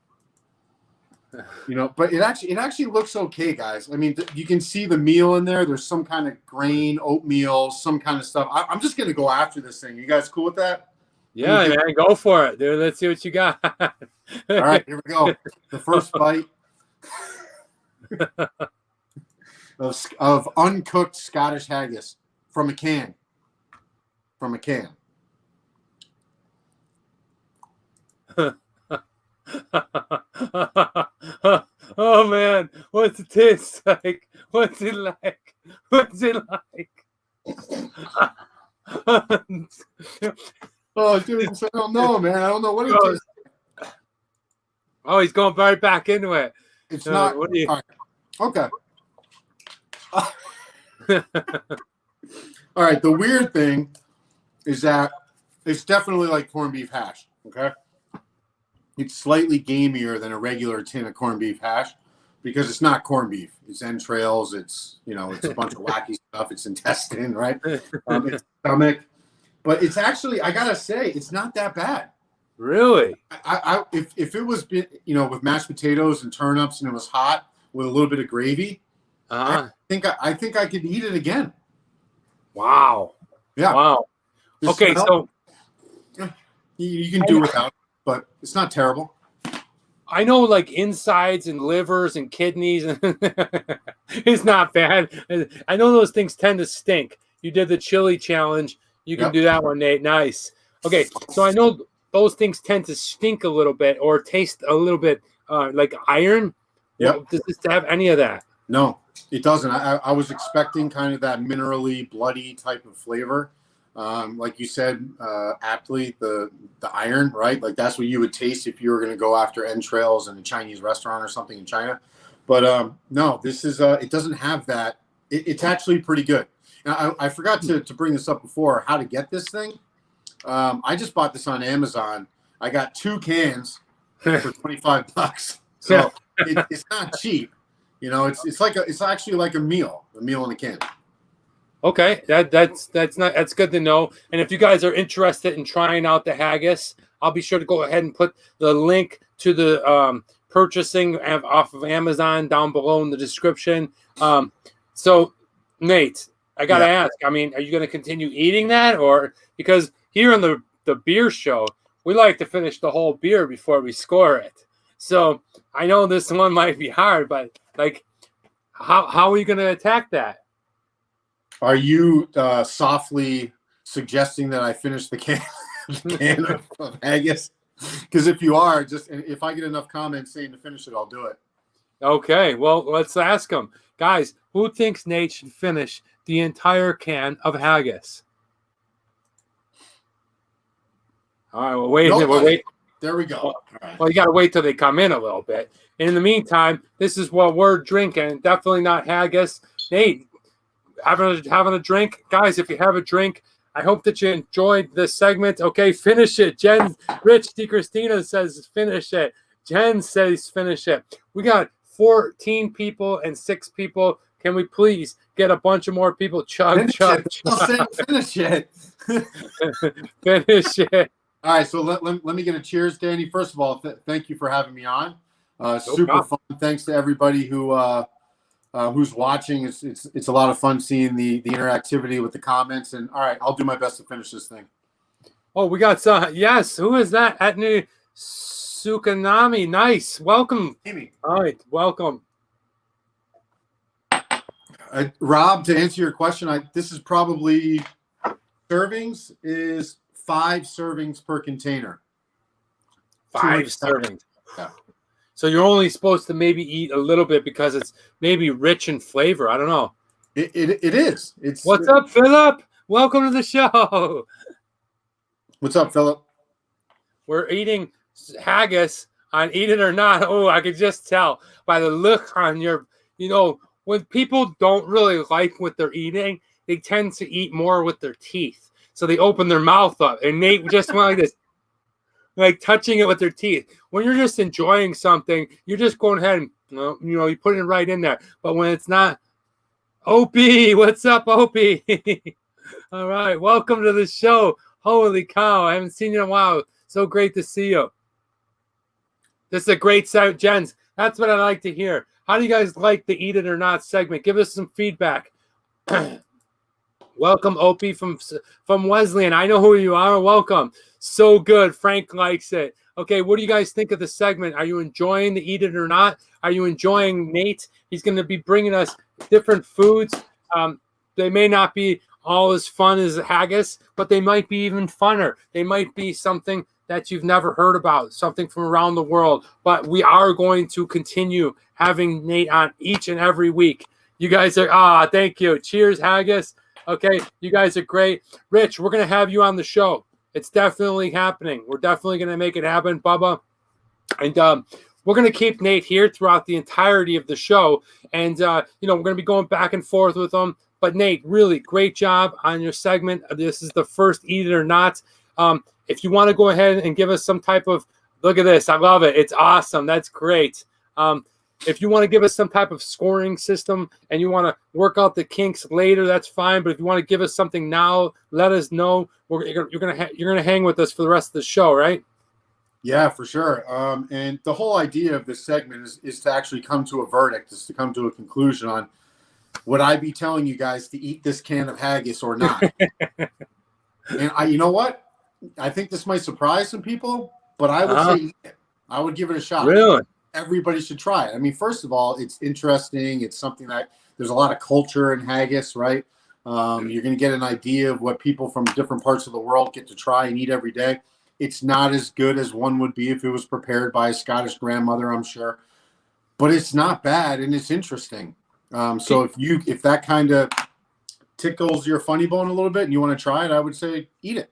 But it actually looks okay, guys. I mean, you can see the meal in there. There's some kind of grain, oatmeal, some kind of stuff. I'm just gonna go after this thing. You guys cool with that? Yeah, man, go for it, dude. Let's see what you got. All right, here we go. The first bite of uncooked Scottish haggis from a can. From a can. Oh man, what's it taste like? What's it like? What's it like? Oh, dude, I don't know, man. I don't know what it tastes like. Oh, he's going right back into it. It's not. What do you... All right. Okay. All right. The weird thing is that it's definitely like corned beef hash. Okay. It's slightly gamier than a regular tin of corned beef hash because it's not corned beef. It's entrails. It's a bunch of wacky stuff. It's intestine, right? It's stomach. But it's actually, I gotta say, it's not that bad. Really? If it was, with mashed potatoes and turnips and it was hot with a little bit of gravy, I think I could eat it again. Wow. Yeah. Wow. The okay, smell, so you can do without, but it's not terrible. I know, like insides and livers and kidneys, and it's not bad. I know those things tend to stink. You did the chili challenge. You can do that one, Nate. Nice. Okay, so I know those things tend to stink a little bit or taste a little bit like iron. Yeah. Does this have any of that? No, it doesn't. I was expecting kind of that minerally, bloody type of flavor. Like you said, aptly, the iron, right? Like that's what you would taste if you were going to go after entrails in a Chinese restaurant or something in China. But no, this is it doesn't have that. It's actually pretty good. Now, I forgot to bring this up before, how to get this thing. I just bought this on Amazon. I got 2 cans for $25. So it's not cheap. It's actually like a meal in a can. Okay, that's good to know. And if you guys are interested in trying out the haggis, I'll be sure to go ahead and put the link to the purchasing off of Amazon down below in the description. So, Nate, I gotta ask. I mean, are you going to continue eating that, or because here on the beer show, we like to finish the whole beer before we score it. So I know this one might be hard, but like, how are you going to attack that? Are you softly suggesting that I finish the can of haggis? Because if you are, if I get enough comments saying to finish it, I'll do it. Okay, well, let's ask them. Guys, who thinks Nate should finish the entire can of haggis? All right, well, wait. There we go. All right. Well, you got to wait till they come in a little bit. And in the meantime, this is what we're drinking. Definitely not haggis. Nate, having a drink. Guys, if you have a drink, I hope that you enjoyed this segment. Okay, finish it. Rich DiChristina says finish it. Jen says finish it. We got 14 people and 6 people. Can we please get a bunch of more people? Chug. Finish it. Finish it. All right, so let me get a cheers, Danny. First of all, thank you for having me on. Super fun. Thanks to everybody who's watching. It's a lot of fun seeing the interactivity with the comments. And all right, I'll do my best to finish this thing. Oh, we got some. Yes, who is that? Etnu Sukanami. Nice. Welcome. Amy. All right, welcome. Rob, to answer your question, this is probably servings is 5 servings per container. 5 servings. Yeah. So you're only supposed to maybe eat a little bit because it's maybe rich in flavor. I don't know. It is. What's up, Philip? Welcome to the show. What's up, Philip? We're eating haggis on Eat It or Not. Oh, I could just tell by the look on your, when people don't really like what they're eating, they tend to eat more with their teeth. So they open their mouth up. And Nate just went like this, like touching it with their teeth. When you're just enjoying something, you're just going ahead and, you put it right in there. But when it's not, Opie, what's up, Opie? All right, welcome to the show. Holy cow, I haven't seen you in a while. So great to see you. This is a great set. Jen's That's what I like to hear. How do you guys like the Eat It or Not segment? Give us some feedback. Welcome, Opie from Wesleyan. I know who you are. Welcome. So good. Frank likes it. Okay, what do you guys think of the segment? Are you enjoying the Eat It or Not? Are you enjoying Nate? He's going to be bringing us different foods. They may not be all as fun as haggis, but they might be even funner. They might be something that you've never heard about, something from around the world. But we are going to continue having Nate on each and every week. You guys are, thank you. Cheers, haggis. Okay, you guys are great. Rich, we're going to have you on the show. It's definitely happening. We're definitely going to make it happen, Bubba. And we're going to keep Nate here throughout the entirety of the show. And, we're going to be going back and forth with him. But, Nate, really great job on your segment. This is the first Eat It or Not. If you want to go ahead and give us some type of – look at this. I love it. It's awesome. That's great. If you want to give us some type of scoring system and you want to work out the kinks later, that's fine. But if you want to give us something now, let us know. You're gonna hang with us for the rest of the show, right? Yeah, for sure. And the whole idea of this segment is to actually come to a verdict, is to come to a conclusion on would I be telling you guys to eat this can of haggis or not? And you know what? I think this might surprise some people, but I would say eat it. I would give it a shot. Really? Everybody should try it. I mean, first of all, it's interesting. It's something that there's a lot of culture in haggis, right? You're going to get an idea of what people from different parts of the world get to try and eat every day. It's not as good as one would be if it was prepared by a Scottish grandmother, I'm sure, but it's not bad and it's interesting. So if that kind of tickles your funny bone a little bit and you want to try it, I would say eat it.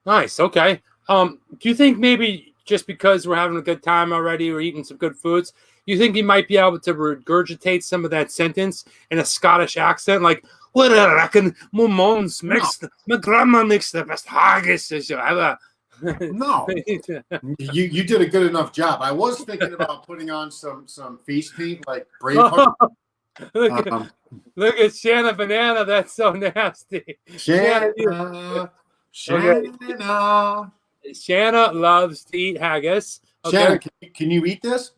Nice. Okay. Do you think maybe just because we're having a good time already, we're eating some good foods, you think you might be able to regurgitate some of that sentence in a Scottish accent? Like, what I reckon my mom's makes, my grandma makes the best haggis as you ever. No, you did a good enough job. I was thinking about putting on some face paint like Braveheart. Look at Shanna Banana. That's so nasty. Shanna. Shanna loves to eat haggis. Okay. Shanna, can you eat this?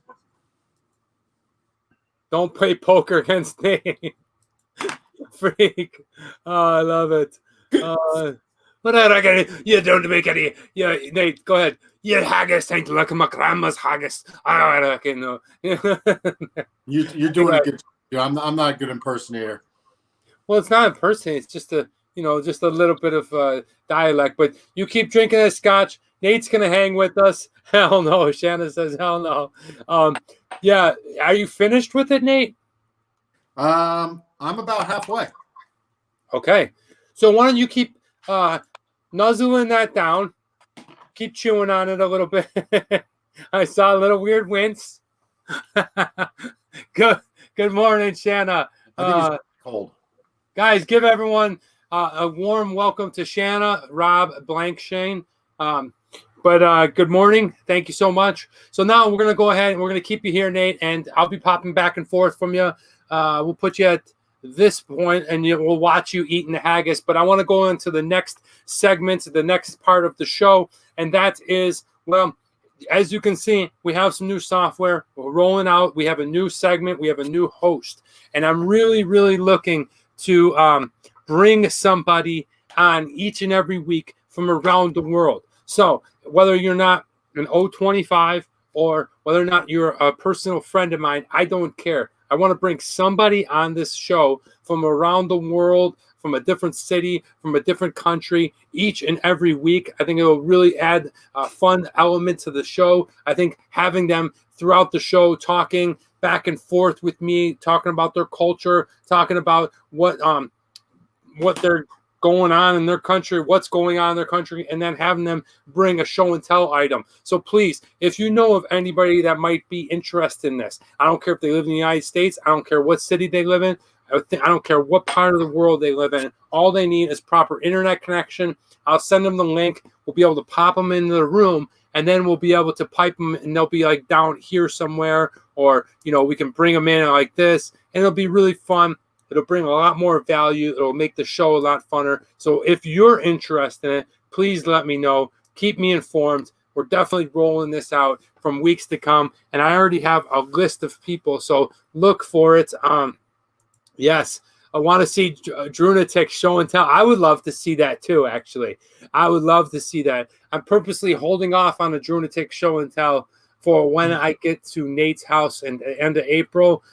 Don't play poker against Nate. Freak. Oh, I love it. But I reckon you don't make any. Yeah, Nate, go ahead. Your haggis ain't like my grandma's haggis. I reckon. You're doing a good job. I'm not a good impersonator. Well, it's not impersonating. It's just just a little bit of dialect. But you keep drinking that scotch. Nate's gonna hang with us. Hell no. Shanna says hell no. Yeah. Are you finished with it, Nate? I'm about halfway. Okay. So why don't you keep nuzzling that down? Keep chewing on it a little bit. I saw a little weird wince. Good morning, Shanna. I think it's cold. Guys, give everyone a warm welcome to Shanna, Rob, Blank, Shane. But good morning. Thank you so much. So now we're going to go ahead and we're going to keep you here, Nate, and I'll be popping back and forth from you. We'll put you at this point and we'll watch you eating the haggis. But I want to go into the next segment, the next part of the show, and that is, well, as you can see, we have some new software. We're rolling out. We have a new segment. We have a new host. And I'm really, really looking to bring somebody on each and every week from around the world. So whether you're not an O25 or whether or not you're a personal friend of mine, I don't care. I want to bring somebody on this show from around the world, from a different city, from a different country, each and every week. I think it will really add a fun element to the show. I think having them throughout the show talking back and forth with me, talking about their culture, talking about what they're going on in their country, what's going on in their country, and then having them bring a show and tell item. So please, if you know of anybody that might be interested in this, I don't care if they live in the United States, I don't care what city they live in, I don't care what part of the world they live in, all they need is proper internet connection. I'll send them the link. We'll be able to pop them into the room, and then we'll be able to pipe them, and they'll be like down here somewhere, or, we can bring them in like this, and it'll be really fun. It'll bring a lot more value. It'll make the show a lot funner. So if you're interested in it, please let me know. Keep me informed. we're definitely rolling this out from weeks to come. And I already have a list of people, so look for it. Yes, I want to see Drunatic show and tell. I would love to see that too, actually. I would love to see that. I'm purposely holding off on the Drunatic show and tell for when I get to Nate's house and end of April.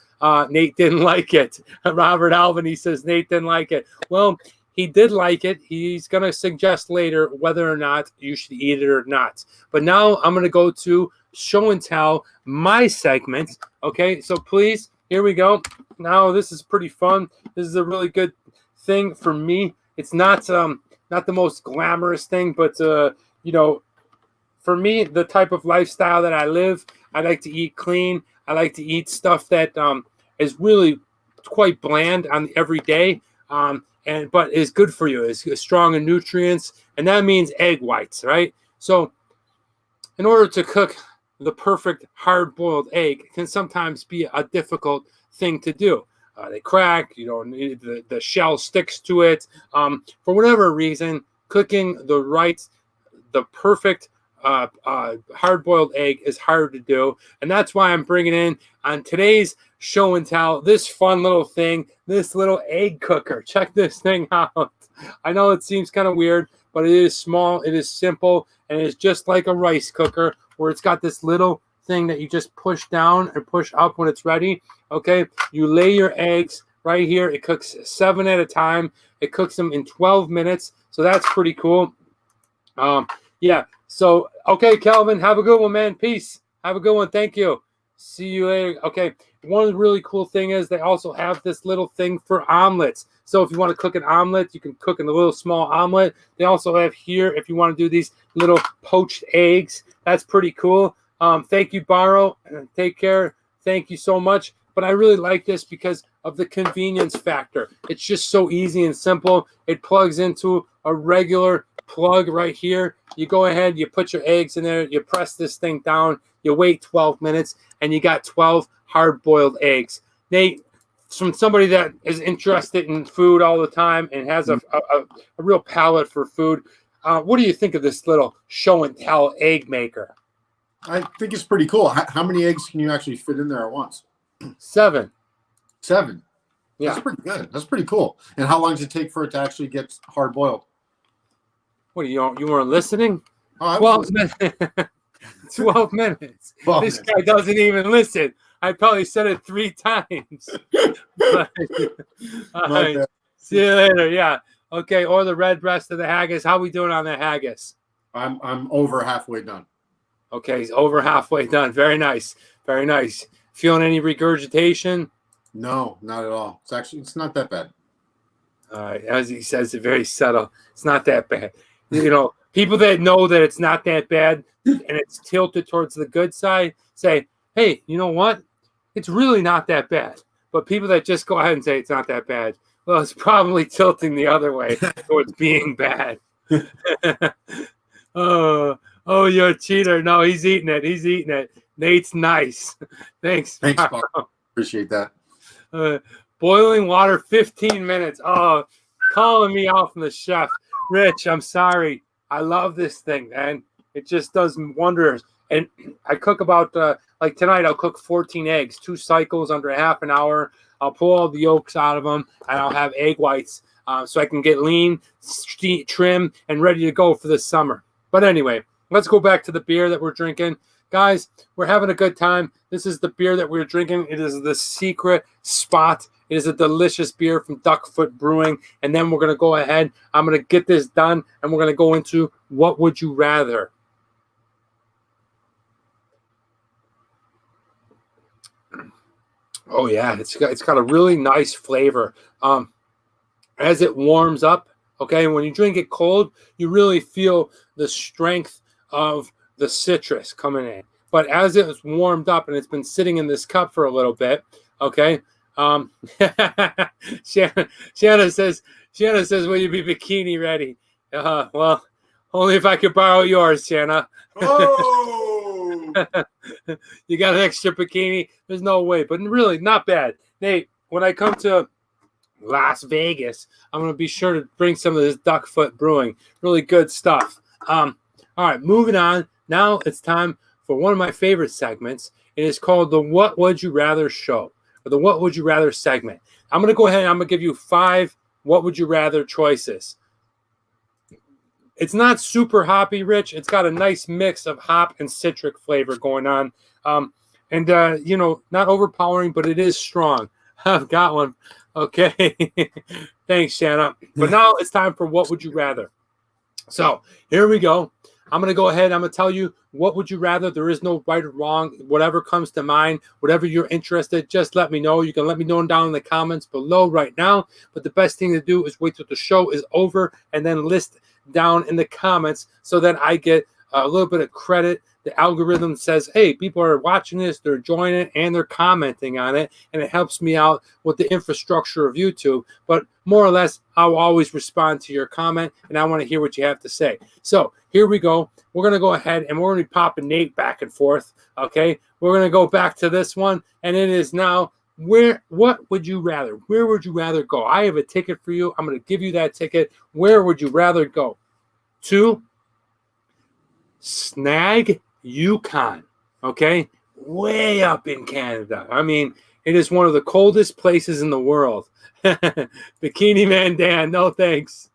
Nate didn't like it. Robert Albany says Nate didn't like it. Well, he did like it. He's going to suggest later whether or not you should eat it or not. But now I'm going to go to show and tell, my segment. Okay, so please, here we go. Now this is pretty fun. This is a really good thing for me. It's not the most glamorous thing, but you know, for me, the type of lifestyle that I live, I like to eat clean. I like to eat stuff that is really quite bland on every day, but is good for you. Is strong in nutrients, and that means egg whites, right? So, in order to cook the perfect hard-boiled egg, can sometimes be a difficult thing to do. They crack. You know, the shell sticks to it. For whatever reason, cooking the perfect hard-boiled egg is hard to do, and that's why I'm bringing in on today's show and tell this fun little thing, this little egg cooker. Check this thing out. I know it seems kind of weird, but it is small, it is simple, and it's just like a rice cooker where it's got this little thing that you just push down and push up when it's ready. Okay, you lay your eggs right here. It cooks 7 at a time. It cooks them in 12 minutes, so that's pretty cool. Yeah. So, okay, Calvin, have a good one, man. Peace. Have a good one. Thank you. See you later. Okay. One really cool thing is they also have this little thing for omelets. So if you want to cook an omelet, you can cook in a little small omelet. They also have here, if you want to do these little poached eggs, that's pretty cool. Thank you, Barrow. Take care. Thank you so much. But I really like this because of the convenience factor. It's just so easy and simple. It plugs into a regular plug right here. You go ahead, you put your eggs in there, you press this thing down, you wait 12 minutes, and you got 12 hard-boiled eggs. Nate, from somebody that is interested in food all the time and has a real palate for food, what do you think of this little show and tell egg maker? I think it's pretty cool. How many eggs can you actually fit in there at once? 7. 7. Yeah. That's pretty good. That's pretty cool. And how long does it take for it to actually get hard boiled? What, you weren't listening? Oh, 12 minutes. 12 minutes. 12 This minutes. guy doesn't even listen. I probably said it 3 times. All right. See you later. Yeah. Okay. Or the red breast of the haggis. How we doing on the haggis? I'm over halfway done. Okay. He's over halfway done. Very nice. Very nice. Feeling any regurgitation? No, not at all. It's not that bad. All right. As he says, it's very subtle. It's not that bad. You know, people that know that it's not that bad and it's tilted towards the good side say, hey, you know what? It's really not that bad. But people that just go ahead and say it's not that bad, well, it's probably tilting the other way towards being bad. Oh, you're a cheater. No, he's eating it. He's eating it. Nate's nice. Thanks, Bob. Appreciate that. Boiling water, 15 minutes. Oh, calling me out from the chef. Rich, I'm sorry. I love this thing, man. It just does wonders. And I cook about, like tonight, I'll cook 14 eggs, 2 cycles under a half an hour. I'll pull all the yolks out of them, and I'll have egg whites so I can get lean, trim, and ready to go for the summer. But anyway, let's go back to the beer that we're drinking. Guys, we're having a good time. This is the beer that we're drinking. It is the Secret Spot. It is a delicious beer from Duckfoot Brewing. And then we're going to go ahead. I'm going to get this done, and we're going to go into What Would You Rather? Oh, yeah. It's got a really nice flavor. As it warms up, okay, when you drink it cold, you really feel the strength of the citrus coming in. But as it's warmed up and it's been sitting in this cup for a little bit, okay. Shanna says, will you be bikini ready? Well, only if I could borrow yours, Shanna. Oh! You got an extra bikini? There's no way, but really not bad. Nate, when I come to Las Vegas, I'm going to be sure to bring some of this Duckfoot Brewing. Really good stuff. All right, moving on. Now it's time for one of my favorite segments. It is called the What Would You Rather Show, or the What Would You Rather segment. I'm going to go ahead and I'm going to give you 5 What Would You Rather choices. It's not super hoppy rich. It's got a nice mix of hop and citric flavor going on. Not overpowering, but it is strong. I've got one. Okay. Thanks, Shanna. But now it's time for What Would You Rather. So here we go. I'm going to go ahead. I'm going to tell you what would you rather. There is no right or wrong. Whatever comes to mind, whatever you're interested, just let me know. You can let me know down in the comments below right now. But the best thing to do is wait till the show is over and then list down in the comments so that I get a little bit of credit. The algorithm says, hey, people are watching this, they're enjoying it, and they're commenting on it, and it helps me out with the infrastructure of YouTube. But more or less, I'll always respond to your comment, and I want to hear what you have to say. So here we go. We're going to go ahead, and we're going to be popping Nate back and forth, okay? We're going to go back to this one, and it is now, what would you rather? Where would you rather go? I have a ticket for you. I'm going to give you that ticket. Where would you rather go? To Snag, Yukon, okay? Way up in Canada. I mean, it is one of the coldest places in the world. Bikini Man Dan, no thanks.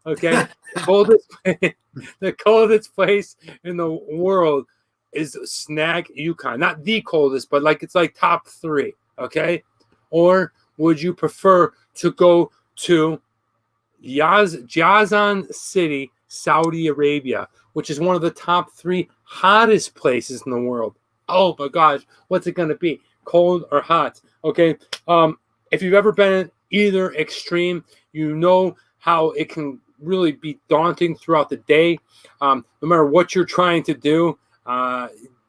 Okay? The coldest place in the world is Snag, Yukon. Not the coldest, but it's like top 3, okay? Or would you prefer to go to Jazan City, Saudi Arabia, which is one of the top 3 hottest places in the world? Oh my gosh, what's it going to be? Cold or hot? Okay. If you've ever been in either extreme, you know how it can really be daunting throughout the day. No matter what you're trying to do,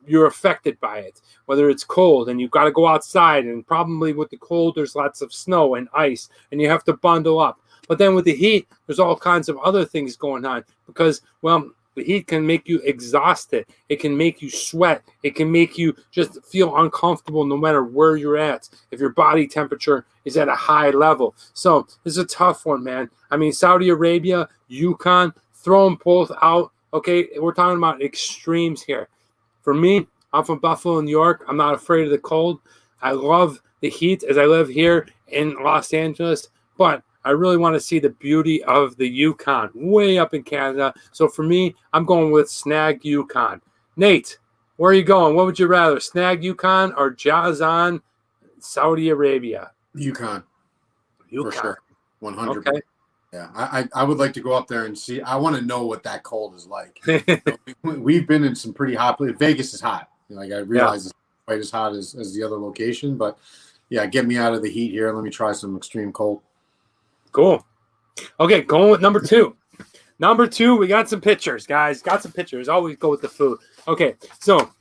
you're affected by it. Whether it's cold and you've got to go outside, and probably with the cold, there's lots of snow and ice, and you have to bundle up. But then with the heat, there's all kinds of other things going on because, well, the heat can make you exhausted. It can make you sweat. It can make you just feel uncomfortable no matter where you're at, if your body temperature is at a high level. So this is a tough one, man. I mean, Saudi Arabia, Yukon, throw them both out. Okay, we're talking about extremes here. For me, I'm from Buffalo, New York. I'm not afraid of the cold. I love the heat as I live here in Los Angeles, but I really want to see the beauty of the Yukon way up in Canada. So for me, I'm going with Snag, Yukon. Nate, where are you going? What would you rather, Snag, Yukon, or Jazan, Saudi Arabia? Yukon. For sure. 100%. Okay. Yeah, I would like to go up there and see. I want to know what that cold is like. We've been in some pretty hot places. Vegas is hot. I realize it's quite as hot as the other location, but yeah, get me out of the heat here. Let me try some extreme cold. Cool. Okay, going with number 2. Number 2, we got some pictures, guys. Got some pictures. Always go with the food. Okay, so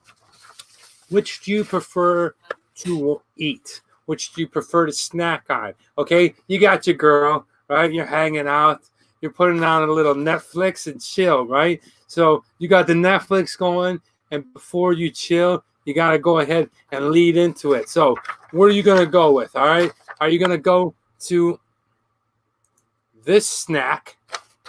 which do you prefer to eat? Which do you prefer to snack on? Okay, you got your girl, right? You're hanging out. You're putting on a little Netflix and chill, right? So you got the Netflix going, and before you chill, you got to go ahead and lead into it. So what are you going to go with, all right? Are you going to go to this snack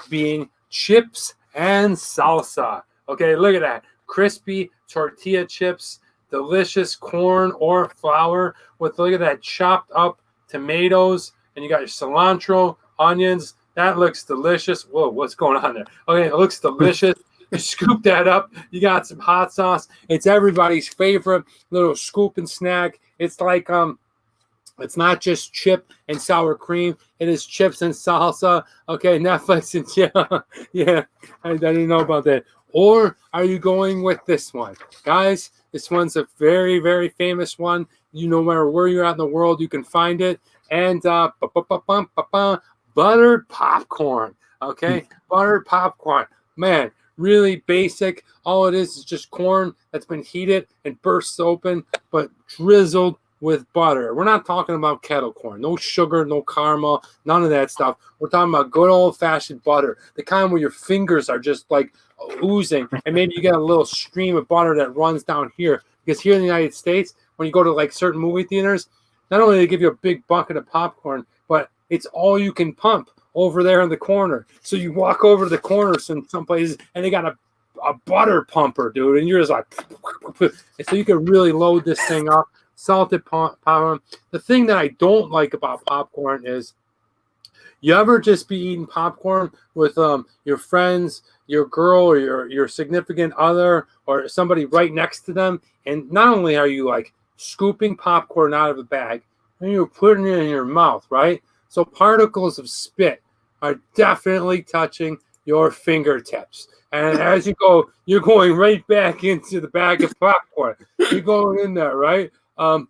being chips and salsa? Okay, look at that. Crispy tortilla chips, delicious corn or flour with, look at that, chopped up tomatoes, and you got your cilantro, onions. That looks delicious. Whoa, what's going on there? Okay, it looks delicious. You scoop that up. You got some hot sauce. It's everybody's favorite little scoop and snack. It's like it's not just chip and sour cream. It is chips and salsa. Okay, Netflix and chill. Yeah, I didn't know about that. Or are you going with this one? Guys, this one's a very, very famous one. You know, no matter where you're at in the world, you can find it. And buttered popcorn. Okay, buttered popcorn. Man, really basic. All it is just corn that's been heated and bursts open, but drizzled with butter. We're not talking about kettle corn. No sugar, no caramel, none of that stuff. We're talking about good old-fashioned butter, the kind where your fingers are just like oozing, and maybe you get a little stream of butter that runs down here. Because here in the United States, when you go to like certain movie theaters, not only do they give you a big bucket of popcorn, but it's all you can pump over there in the corner. So you walk over to the corner some places, and they got a a butter pumper, dude, and you're just like, so you can really load this thing up. Salted popcorn. The thing that I don't like about popcorn is, you ever just be eating popcorn with your friends, your girl, or your significant other, or somebody right next to them, and not only are you like scooping popcorn out of a bag, and you're putting it in your mouth, right? So particles of spit are definitely touching your fingertips. And as you go, you're going right back into the bag of popcorn. You're going in there, right? Oh,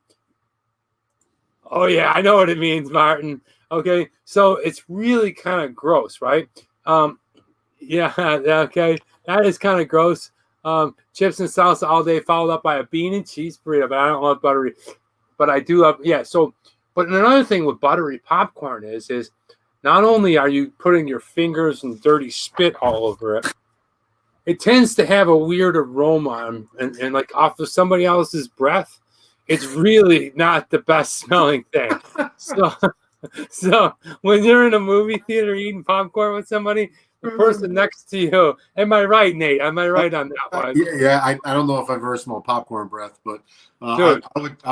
yeah, I know what it means, Martin. Okay, so it's really kind of gross, right? Yeah, okay, that is kind of gross. Chips and salsa all day, followed up by a bean and cheese burrito, but I don't love buttery. But I do love, yeah. So, but another thing with buttery popcorn is not only are you putting your fingers and dirty spit all over it, it tends to have a weird aroma and like off of somebody else's breath. It's really not the best smelling thing. So when you're in a movie theater eating popcorn with somebody, the person next to you, am I right, Nate? Am I right on that one? Yeah. I don't know if I've ever smelled popcorn breath, but I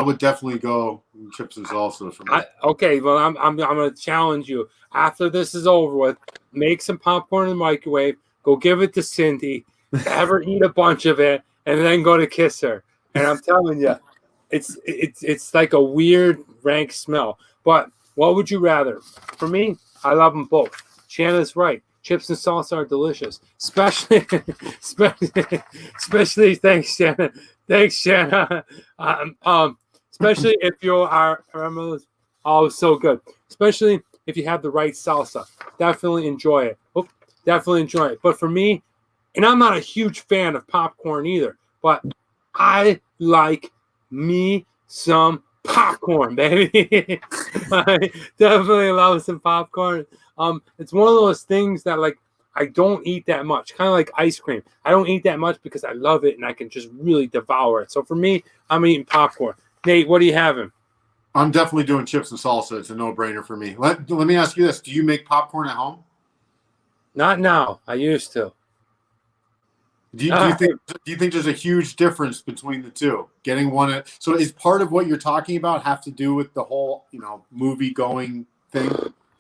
would definitely go chips and salsa for me. Okay, well, I'm going to challenge you. After this is over with, make some popcorn in the microwave. Go give it to Cindy. Have her eat a bunch of it, and then go to kiss her. And I'm telling you, it's like a weird rank smell. But what would you rather? For me, I love them both. Shanna's right. Chips and salsa are delicious, especially thanks, Shanna. Thanks, Shanna. Especially if you are, oh, so good. Especially if you have the right salsa. Definitely enjoy it. Definitely enjoy it. But for me, and I'm not a huge fan of popcorn either, but I like me some popcorn, baby. I definitely love some popcorn. It's one of those things that like I don't eat that much, kind of like ice cream. I don't eat that much because I love it and I can just really devour it. So for me, I'm eating popcorn. Nate, what are you having? I'm definitely doing chips and salsa. It's a no-brainer for me. Let me ask you this: do you make popcorn at home? Not now. I used to. Do you think there's a huge difference between the two? Getting one so is part of what you're talking about have to do with the whole movie going thing?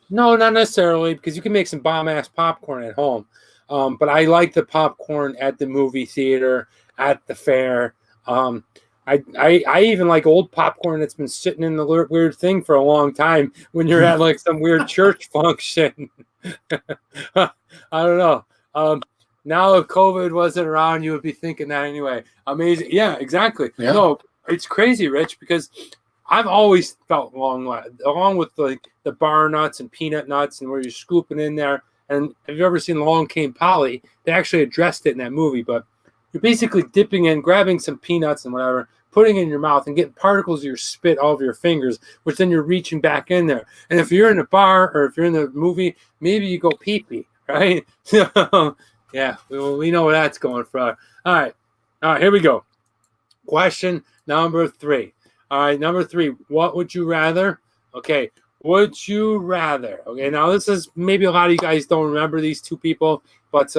No, not necessarily, because you can make some bomb-ass popcorn at home. But I like the popcorn at the movie theater, at the fair. I even like old popcorn that's been sitting in the weird thing for a long time when you're at like some weird church function. I don't know. Now if COVID wasn't around, you would be thinking that anyway. Amazing. Yeah, exactly. Yeah. No, it's crazy, Rich, because I've always felt along with like the bar nuts and peanut nuts and where you're scooping in there. And have you ever seen Along Came Polly? They actually addressed it in that movie, but you're basically dipping in, grabbing some peanuts and whatever, putting it in your mouth and getting particles of your spit all over your fingers, which then you're reaching back in there. And if you're in a bar or if you're in the movie, maybe you go pee-pee, right? So, yeah, we know where that's going from. All right, here we go. Question number 3. All right, number 3. What would you rather? Okay, would you rather? Okay, now this is maybe a lot of you guys don't remember these two people, but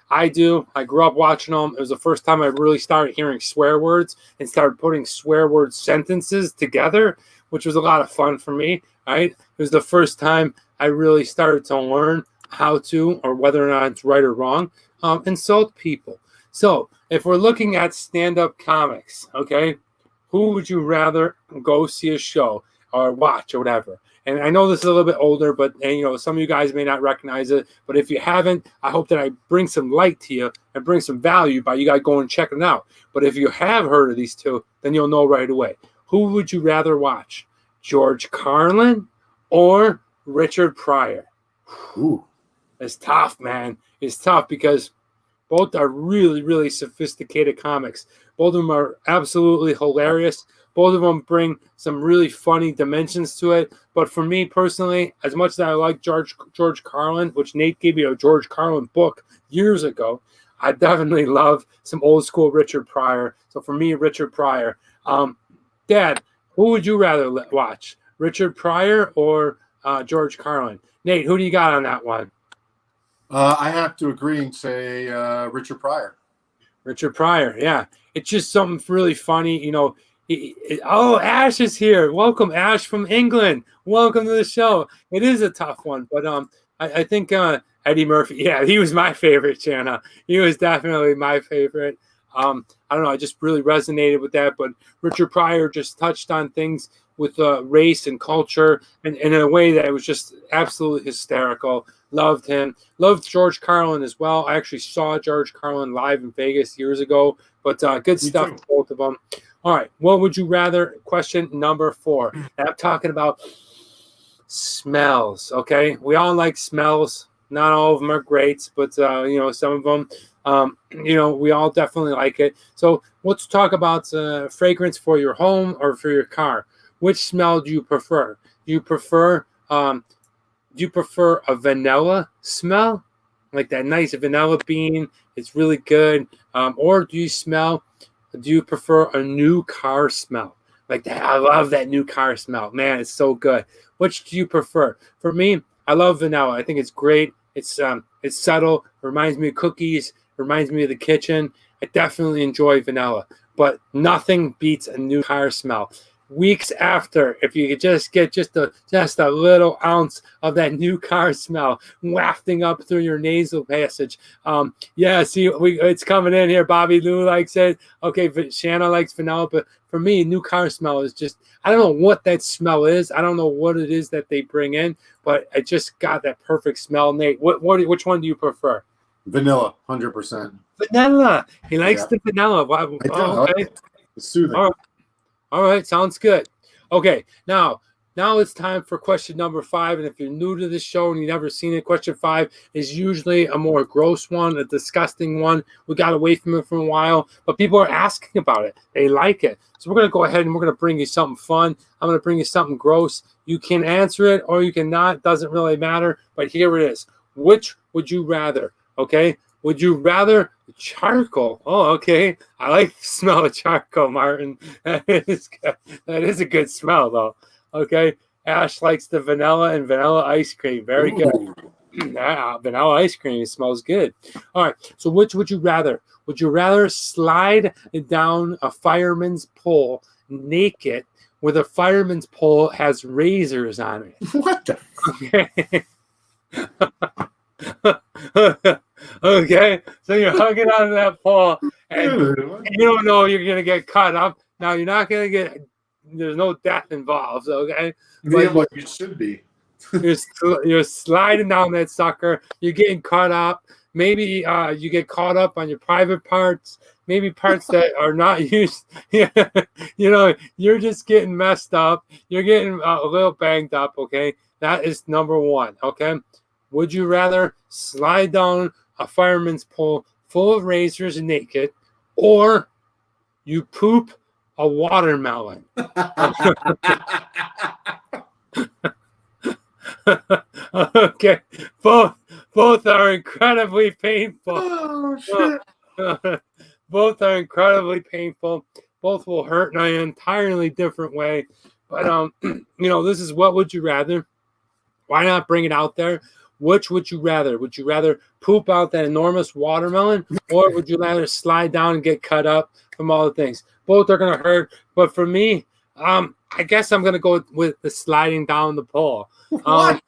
I do. I grew up watching them. It was the first time I really started hearing swear words and started putting swear word sentences together, which was a lot of fun for me. Right? It was the first time I really started to learn how to, or whether or not it's right or wrong, insult people. So if we're looking at stand-up comics, okay, who would you rather go see a show or watch or whatever? And I know this is a little bit older, but some of you guys may not recognize it. But if you haven't, I hope that I bring some light to you and bring some value by you guys going and checking it out. But if you have heard of these two, then you'll know right away. Who would you rather watch? George Carlin or Richard Pryor? Ooh. It's tough, man. It's tough because both are really, really sophisticated comics. Both of them are absolutely hilarious. Both of them bring some really funny dimensions to it. But for me personally, as much as I like George Carlin, which Nate gave me a George Carlin book years ago, I definitely love some old school Richard Pryor. So for me, Richard Pryor. Dad, who would you rather watch? Richard Pryor or George Carlin? Nate, who do you got on that one? I have to agree and say Richard Pryor. Richard Pryor, yeah. It's just something really funny, oh, Ash is here. Welcome, Ash from England. Welcome to the show. It is a tough one, but I think Eddie Murphy, yeah, he was my favorite, Shanna. He was definitely my favorite. I don't know, I just really resonated with that, but Richard Pryor just touched on things with race and culture and in a way that was just absolutely hysterical. Loved him. Loved George Carlin as well. I actually saw George Carlin live in Vegas years ago, but good stuff, both of them. All right, what would you rather? Question number 4. And I'm talking about smells, okay? We all like smells. Not all of them are great, but, some of them, we all definitely like it. So let's talk about fragrance for your home or for your car. Which smell do you prefer? Do you prefer a vanilla smell, like that nice vanilla bean? It's really good. Or do you prefer a new car smell? Like that, I love that new car smell. Man, it's so good. Which do you prefer? For me, I love vanilla. I think it's great. It's subtle. It reminds me of cookies. It reminds me of the kitchen. I definitely enjoy vanilla, but nothing beats a new car smell. Weeks after, if you could just get just a little ounce of that new car smell wafting up through your nasal passage. It's coming in here. Bobby Lou likes it. Okay, but Shanna likes vanilla, but for me, new car smell is just, I don't know what that smell is. I don't know what it is that they bring in, but I just got that perfect smell. Nate, which one do you prefer? Vanilla, 100%. Vanilla. He likes the vanilla. Wow. Okay. It's soothing. All right, sounds good. Okay, now it's time for question number 5. And if you're new to this show and you've never seen it, question 5 is usually a more gross one, a disgusting one. We got away from it for a while, but people are asking about it. They like it. So we're going to go ahead and we're going to bring you something fun. I'm going to bring you something gross. You can answer it or you cannot. Doesn't really matter, but here it is. Which would you rather? Okay, would you rather charcoal? Oh, okay. I like the smell of charcoal, Martin. That is good. That is a good smell, though. Okay. Ash likes the vanilla and vanilla ice cream. Very good. Vanilla ice cream. It smells good. All right. So which would you rather? Would you rather slide down a fireman's pole naked where the fireman's pole has razors on it? What the? Okay. Okay, so you're hugging onto that pole, and you don't know you're gonna get cut up. Now you're not gonna get. There's no death involved. Okay, but you should be. you're sliding down that sucker. You're getting caught up. Maybe you get caught up on your private parts. Maybe parts that are not used. You're just getting messed up. You're getting a little banged up. Okay, that is number 1. Okay, would you rather slide down a fireman's pole full of razors naked, or you poop a watermelon? Okay, both are incredibly painful. Oh shit! Both are incredibly painful. Both will hurt in an entirely different way. But this is what would you rather? Why not bring it out there? Which would you rather? Would you rather poop out that enormous watermelon, or would you rather slide down and get cut up from all the things? Both are going to hurt, but for me, I guess I'm going to go with the sliding down the pole. What?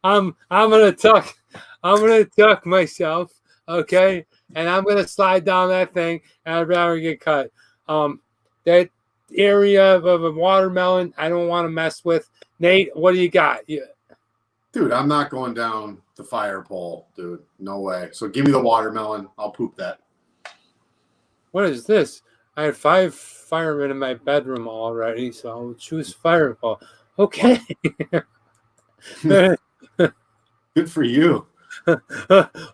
I'm going to tuck myself, okay, and I'm going to slide down that thing, and I'd rather get cut. That area of a watermelon, I don't want to mess with. Nate, what do you got? Dude, I'm not going down the fire pole, dude. No way. So give me the watermelon. I'll poop that. What is this? I had 5 firemen in my bedroom already, so I'll choose fire pole. Okay. Good for you.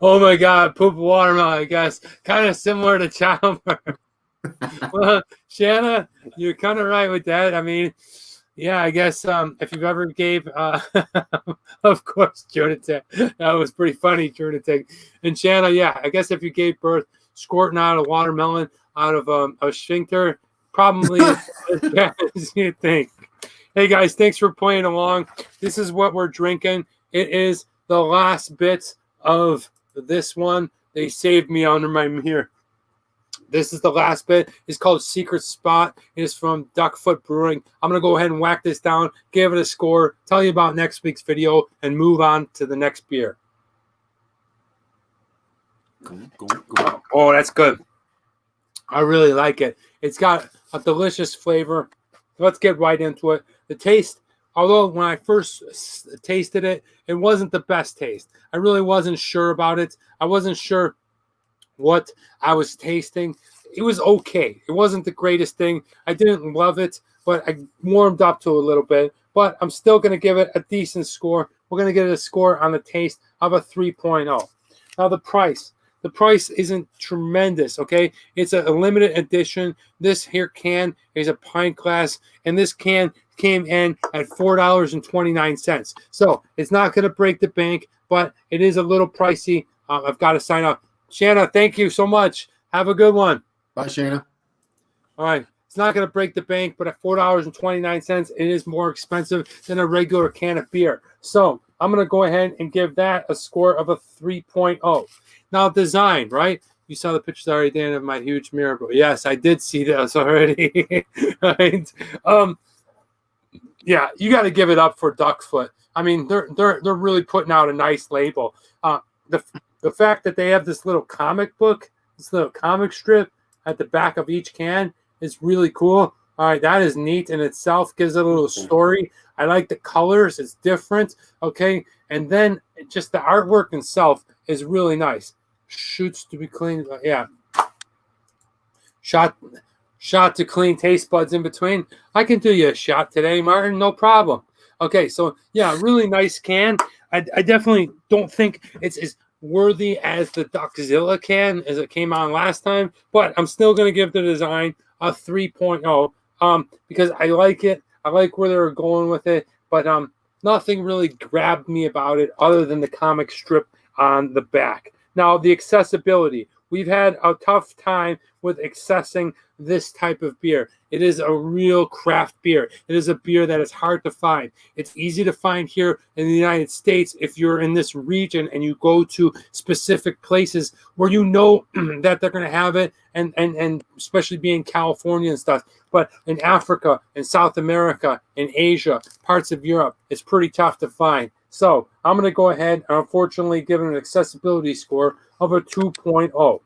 Oh my God, poop watermelon, I guess. Kind of similar to childbirth. Well, Shanna, you're kind of right with that. I mean, yeah, I guess if you've ever gave, of course, Jonathan, that was pretty funny, Jonathan. And Shanna, yeah, I guess if you gave birth squirting out a watermelon out of a sphincter, probably as bad as you think. Hey guys, thanks for playing along. This is what we're drinking. It is the last bits of this one They saved me under my mirror. This is the last bit. It's called Secret Spot. It is from Duckfoot Brewing. I'm going to go ahead and whack this down, give it a score, tell you about next week's video, and move on to the next beer. Go. Oh, that's good. I really like it. It's got a delicious flavor. Let's get right into it. The taste, although when I first tasted it, it wasn't the best taste. I really wasn't sure about it. I wasn't sure what I was tasting. It was okay. It wasn't the greatest thing. I didn't love it, but I warmed up to it a little bit. But I'm still going to give it a decent score. We're going to give it a score on the taste of a 3.0. Now the price. The price isn't tremendous, okay? It's a limited edition. This here can is a pint glass, and this can came in at $4.29. So it's not going to break the bank, but it is a little pricey. I've got to sign up. Shanna, thank you so much. Have a good one. Bye, Shana. All right. It's not going to break the bank, but at $4.29, it is more expensive than a regular can of beer. So I'm going to go ahead and give that a score of a 3.0. Now, design, right? You saw the pictures already, Dan, of my huge mirror. But yes, I did see those already. Right? Yeah, you got to give it up for Duckfoot. I mean, they're really putting out a nice label. The fact that they have this little comic book, this little comic strip at the back of each can is really cool. All right, that is neat in itself. Gives it a little story. I like the colors. It's different. Okay, and then just the artwork itself is really nice. Shoots to be clean. Yeah. Shot to clean taste buds in between. I can do you a shot today, Martin. No problem. Okay, so yeah, really nice can. I definitely don't think it's as worthy as the Duckzilla can as it came on last time, but I'm still going to give the design a 3.0 because I like it. I like where they're going with it, but nothing really grabbed me about it other than the comic strip on the back. Now, the accessibility. We've had a tough time with accessing this type of beer. It is a real craft beer. It is a beer that is hard to find. It's easy to find here in the United States if you're in this region and you go to specific places where you know that they're going to have it, and especially being California and stuff. But in Africa, in South America, in Asia, parts of Europe, it's pretty tough to find. So I'm going to go ahead and unfortunately give it an accessibility score of a 2.0.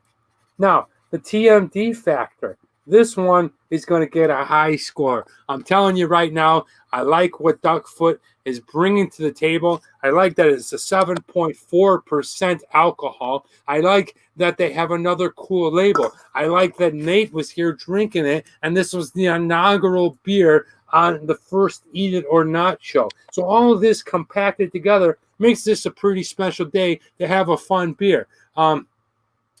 Now, the TMD factor. This one is going to get a high score. I'm telling you right now, I like what Duckfoot is bringing to the table. I like that it's a 7.4% alcohol. I like that they have another cool label. I like that Nate was here drinking it, and this was the inaugural beer on the first Eat It or Not show. So all of this compacted together makes this a pretty special day to have a fun beer.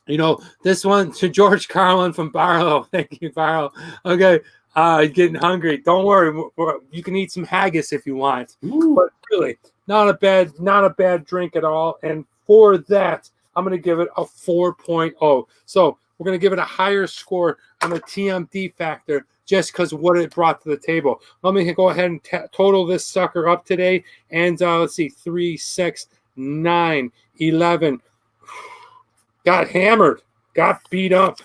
You know, this one to George Carlin from Barlow. Thank you, Barlow. Okay, getting hungry. Don't worry, you can eat some haggis if you want. Ooh. But really, not a bad drink at all. And for that, I'm going to give it a 4.0. So we're going to give it a higher score on the TMD factor just because of what it brought to the table. Let me go ahead and total this sucker up today. And let's see, 3, 6, 9, 11. Got hammered, got beat up.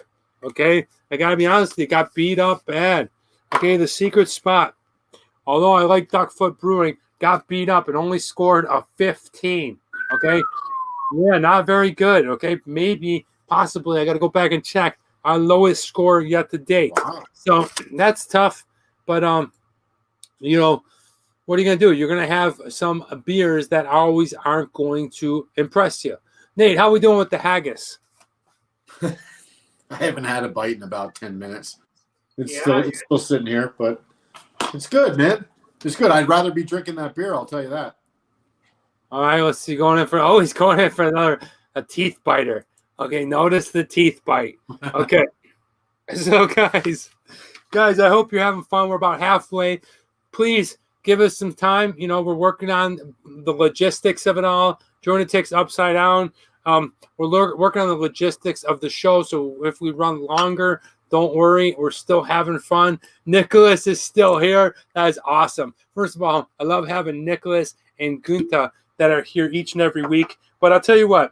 Okay, I gotta be honest with you, got beat up bad. Okay, the Secret Spot, although I like Duckfoot Brewing, got beat up and only scored a 15. Okay, yeah, not very good. Okay, maybe, possibly, I gotta go back and check our lowest score yet to date. Wow. So that's tough, but you know, what are you gonna do? You're gonna have some beers that always aren't going to impress you. Nate, how are we doing with the haggis? I haven't had a bite in about 10 minutes. It's still sitting here, but it's good, man. It's good. I'd rather be drinking that beer, I'll tell you that. All right, let's see. He's going in for a teeth biter. Okay, notice the teeth bite. Okay. So, guys, I hope you're having fun. We're about halfway. Please give us some time. You know, we're working on the logistics of it all. Journatics upside down. We're working on the logistics of the show, so if we run longer, don't worry. We're still having fun. Nicholas is still here. That is awesome. First of all, I love having Nicholas and Gunther that are here each and every week. But I'll tell you what,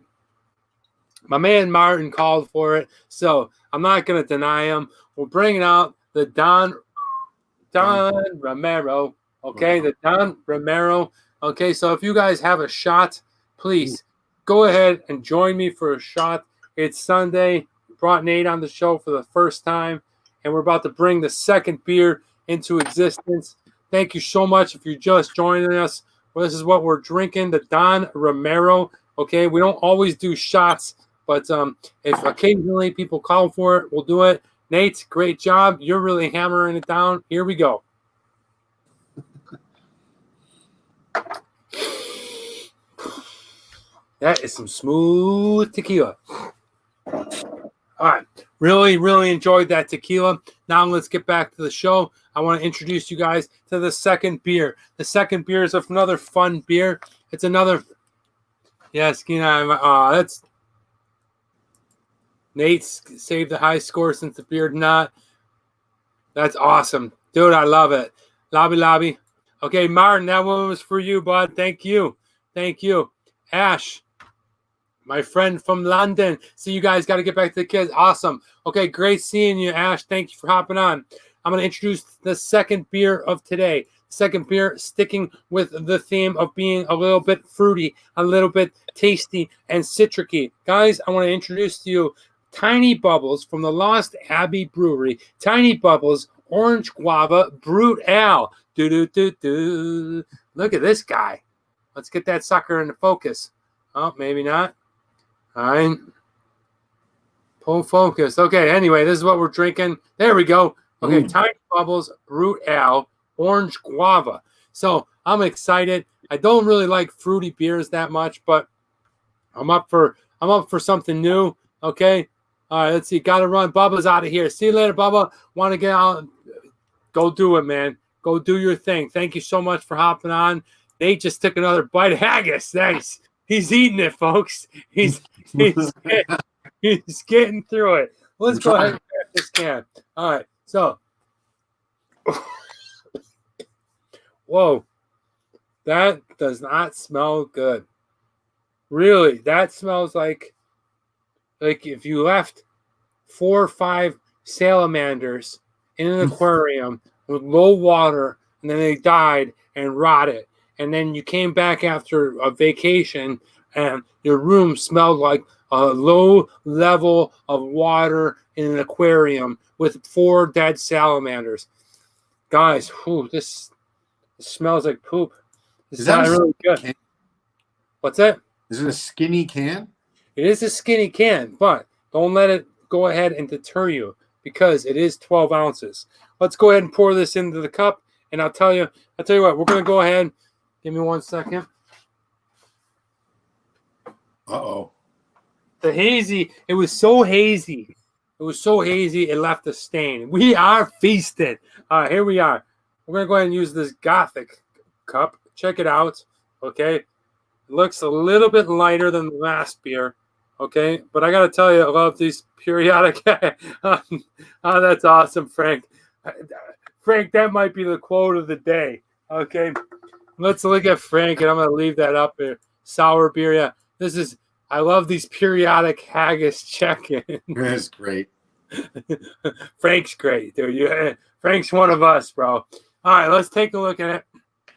My man Martin called for it, so I'm not going to deny him. We're bringing out the Don Romero. Okay, the Don Romero. Okay, so if you guys have a shot, please go ahead and join me for a shot. It's Sunday. Brought Nate on the show for the first time, and we're about to bring the second beer into existence. Thank you so much if you're just joining us. Well, this is what we're drinking, the Don Romero. Okay, we don't always do shots, but if occasionally people call for it, we'll do it. Nate, great job. You're really hammering it down. Here we go. That is some smooth tequila. All right. Really, really enjoyed that tequila. Now let's get back to the show. I want to introduce you guys to the second beer. The second beer is another fun beer. It's another. Yes, that's Nate's saved the high score since the beer did not. That's awesome. Dude, I love it. Lobby. Okay, Martin, that one was for you, bud. Thank you. Ash, my friend from London. See, you guys got to get back to the kids. Awesome. Okay, great seeing you, Ash. Thank you for hopping on. I'm going to introduce the second beer of today. Second beer sticking with the theme of being a little bit fruity, a little bit tasty, and citricy. Guys, I want to introduce to you Tiny Bubbles from the Lost Abbey Brewery. Tiny Bubbles, Orange Guava, Brut Ale. Look at this guy. Let's get that sucker into focus. Oh, maybe not. All right. Pull focus. Okay, anyway, this is what we're drinking. There we go. Okay, Tiny Bubbles, Brut Ale, Orange Guava. So I'm excited. I don't really like fruity beers that much, but I'm up for something new. Okay. All right, let's see. Gotta run. Bubba's out of here. See you later, Bubba. Want to get out? Go do it, man. Go do your thing. Thank you so much for hopping on. Nate just took another bite of haggis. Nice. He's eating it, folks. He's getting through it. Let's go ahead and crack this can. All right. So, whoa, that does not smell good. Really, that smells like if you left 4 or 5 salamanders in an aquarium with low water, and then they died and rotted. And then you came back after a vacation, and your room smelled like a low level of water in an aquarium with 4 dead salamanders. Guys, this smells like poop. It's not really good. Can? What's that? Is it a skinny can? It is a skinny can, but don't let it go ahead and deter you because it is 12 ounces. Let's go ahead and pour this into the cup, and I'll tell you what, we're going to go ahead. Give me 1 second. Uh-oh. The hazy, it was so hazy. It left a stain. We are feasting. All right, here we are. We're going to go ahead and use this Gothic cup. Check it out, okay? It looks a little bit lighter than the last beer, okay? But I got to tell you, I love these periodic. Oh, that's awesome, Frank. Frank, that might be the quote of the day, okay? Let's look at Frank, and I'm going to leave that up there. Sour beer, yeah. I love these periodic haggis check-in. That's great. Frank's great, dude. Frank's one of us, bro. All right, let's take a look at it.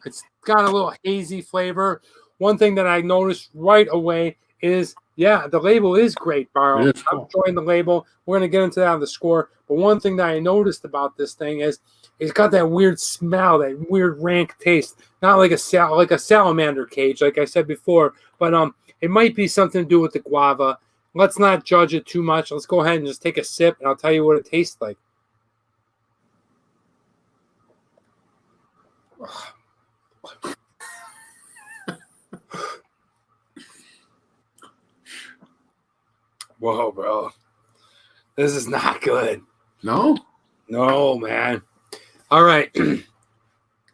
It's got a little hazy flavor. One thing that I noticed right away is, the label is great, Barrow. I'm enjoying the label. We're going to get into that on the score. But one thing that I noticed about this thing is it's got that weird smell, that weird rank taste. Not like a salamander cage, like I said before, but it might be something to do with the guava. Let's not judge it too much. Let's go ahead and just take a sip, and I'll tell you what it tastes like. Whoa, bro. This is not good. No, man. All right.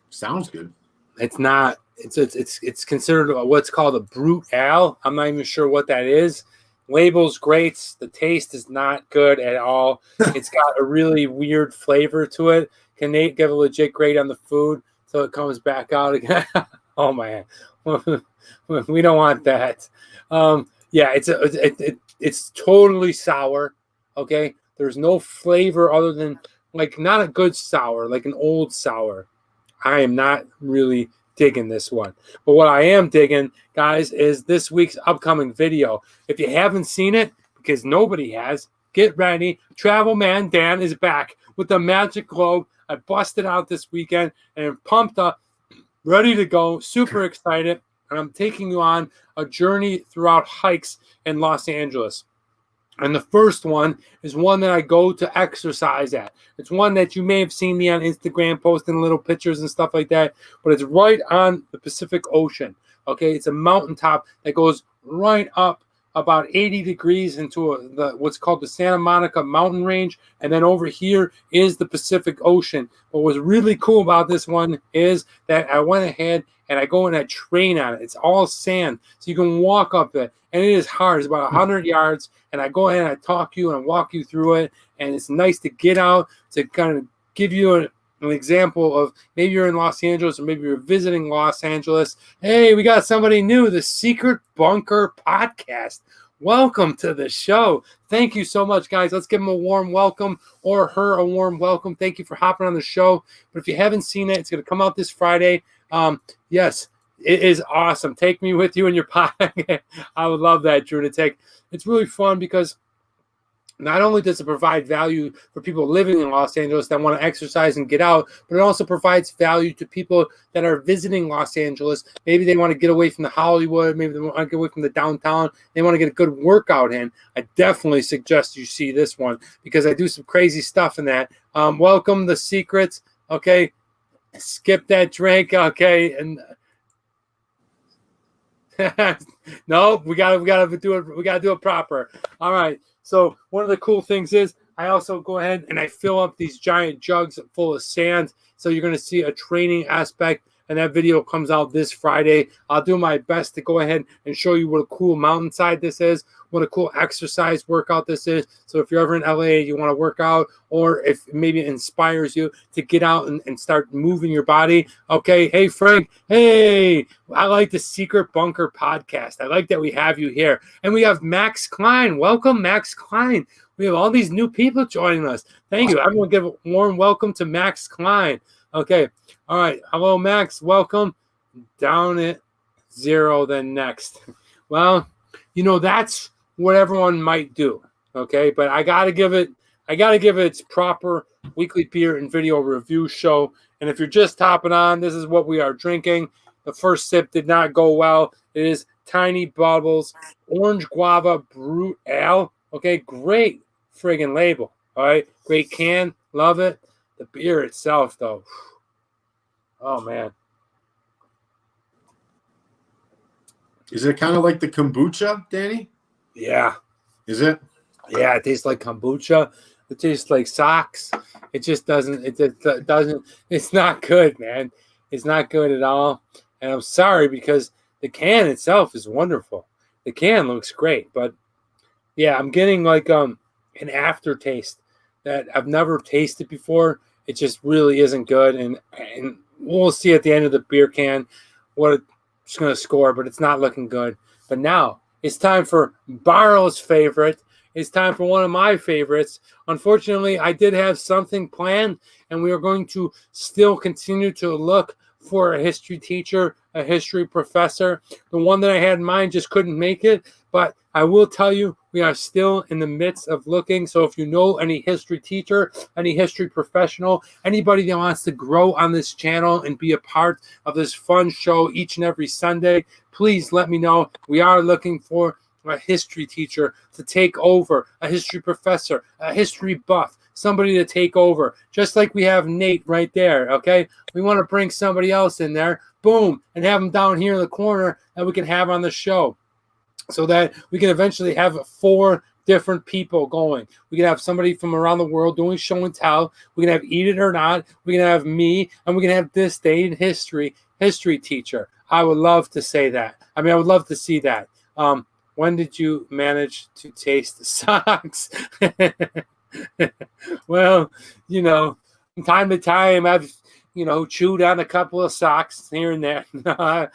Sounds good. It's not. It's considered what's called a Brut Ale. I'm not even sure what that is. Label's great. The taste is not good at all. It's got a really weird flavor to it. Can Nate give a legit grade on the food so it comes back out again? Oh, man. We don't want that. Yeah, it's totally sour. Okay, there's no flavor other than like not a good sour, like an old sour. I am not really digging this one. But what I am digging, guys, is this week's upcoming video. If you haven't seen it, because nobody has, get ready. Travel Man Dan is back with the Magic Globe. I busted out this weekend and I'm pumped up, ready to go, super excited. And I'm taking you on a journey throughout hikes in Los Angeles. And the first one is one that I go to exercise at. It's one that you may have seen me on Instagram posting little pictures and stuff like that, but it's right on the Pacific Ocean. Okay, it's a mountaintop that goes right up about 80 degrees into what's called the Santa Monica mountain range, and then over here is the Pacific Ocean. What was really cool about this one is that I went ahead and I go in a train on it. It's all sand, so you can walk up it, and it is hard. It's about 100 yards, and I go ahead and I talk you and I walk you through it, and it's nice to get out to kind of give you an example of maybe you're in Los Angeles or maybe you're visiting Los Angeles. Hey, we got somebody new, the Secret Bunker Podcast. Welcome to the show. Thank you so much, guys. Let's give them a warm welcome, or her a warm welcome. Thank you for hopping on the show. But if you haven't seen it, it's going to come out this Friday. Yes, it is awesome. Take me with you in your pocket. I would love that, Drew, to take. It's really fun because not only does it provide value for people living in Los Angeles that want to exercise and get out, but it also provides value to people that are visiting Los Angeles. Maybe they want to get away from the Hollywood. Maybe they want to get away from the downtown. They want to get a good workout in. I definitely suggest you see this one because I do some crazy stuff in that. Welcome the secrets. Okay. Skip that drink. Okay. And no, we gotta do it. We gotta do it proper. All right. So one of the cool things is I also go ahead and I fill up these giant jugs full of sand. So you're going to see a training aspect, and that video comes out this Friday. I'll do my best to go ahead and show you what a cool mountainside this is, what a cool exercise workout this is. So if you're ever in LA, you want to work out, or if maybe it inspires you to get out and start moving your body. Okay. Hey, Frank. Hey, I like the Secret Bunker Podcast. I like that we have you here. And we have Max Klein. Welcome, Max Klein. We have all these new people joining us. Thank you. Everyone give a warm welcome to Max Klein. Okay. All right. Hello, Max. Welcome. Down at 0 then next. Well, that's what everyone might do. Okay. But I got to give it its proper weekly beer and video review show. And if you're just hopping on, this is what we are drinking. The first sip did not go well. It is Tiny Bubbles Orange Guava Brut Ale. Okay. Great friggin' label. All right. Great can. Love it. The beer itself, though. Oh, man. Is it kind of like the kombucha, Danny? Yeah. Is it? Yeah, it tastes like kombucha. It tastes like socks. It just doesn't. It doesn't. It's not good, man. It's not good at all. And I'm sorry because the can itself is wonderful. The can looks great, but yeah, I'm getting like an aftertaste that I've never tasted before. It just really isn't good, and we'll see at the end of the beer can what it's going to score, but it's not looking good. But now it's time for Barrow's favorite. It's time for one of my favorites. Unfortunately, I did have something planned, and we are going to still continue to look for a history teacher, a history professor. The one that I had in mind just couldn't make it, but I will tell you, we are still in the midst of looking. So if you know any history teacher, any history professional, anybody that wants to grow on this channel and be a part of this fun show each and every Sunday, please let me know. We are looking for a history teacher to take over, a history professor, a history buff, somebody to take over, just like we have Nate right there, okay? We want to bring somebody else in there, boom, and have them down here in the corner that we can have on the show so that we can eventually have 4 different people going. We can have somebody from around the world doing show and tell. We can have Eat It or Not. We can have me, and we can have this day in history teacher. I would love to say that. I mean, I would love to see that. When did you manage to taste the socks? Well, from time to time, I've, chewed on a couple of socks here and there. I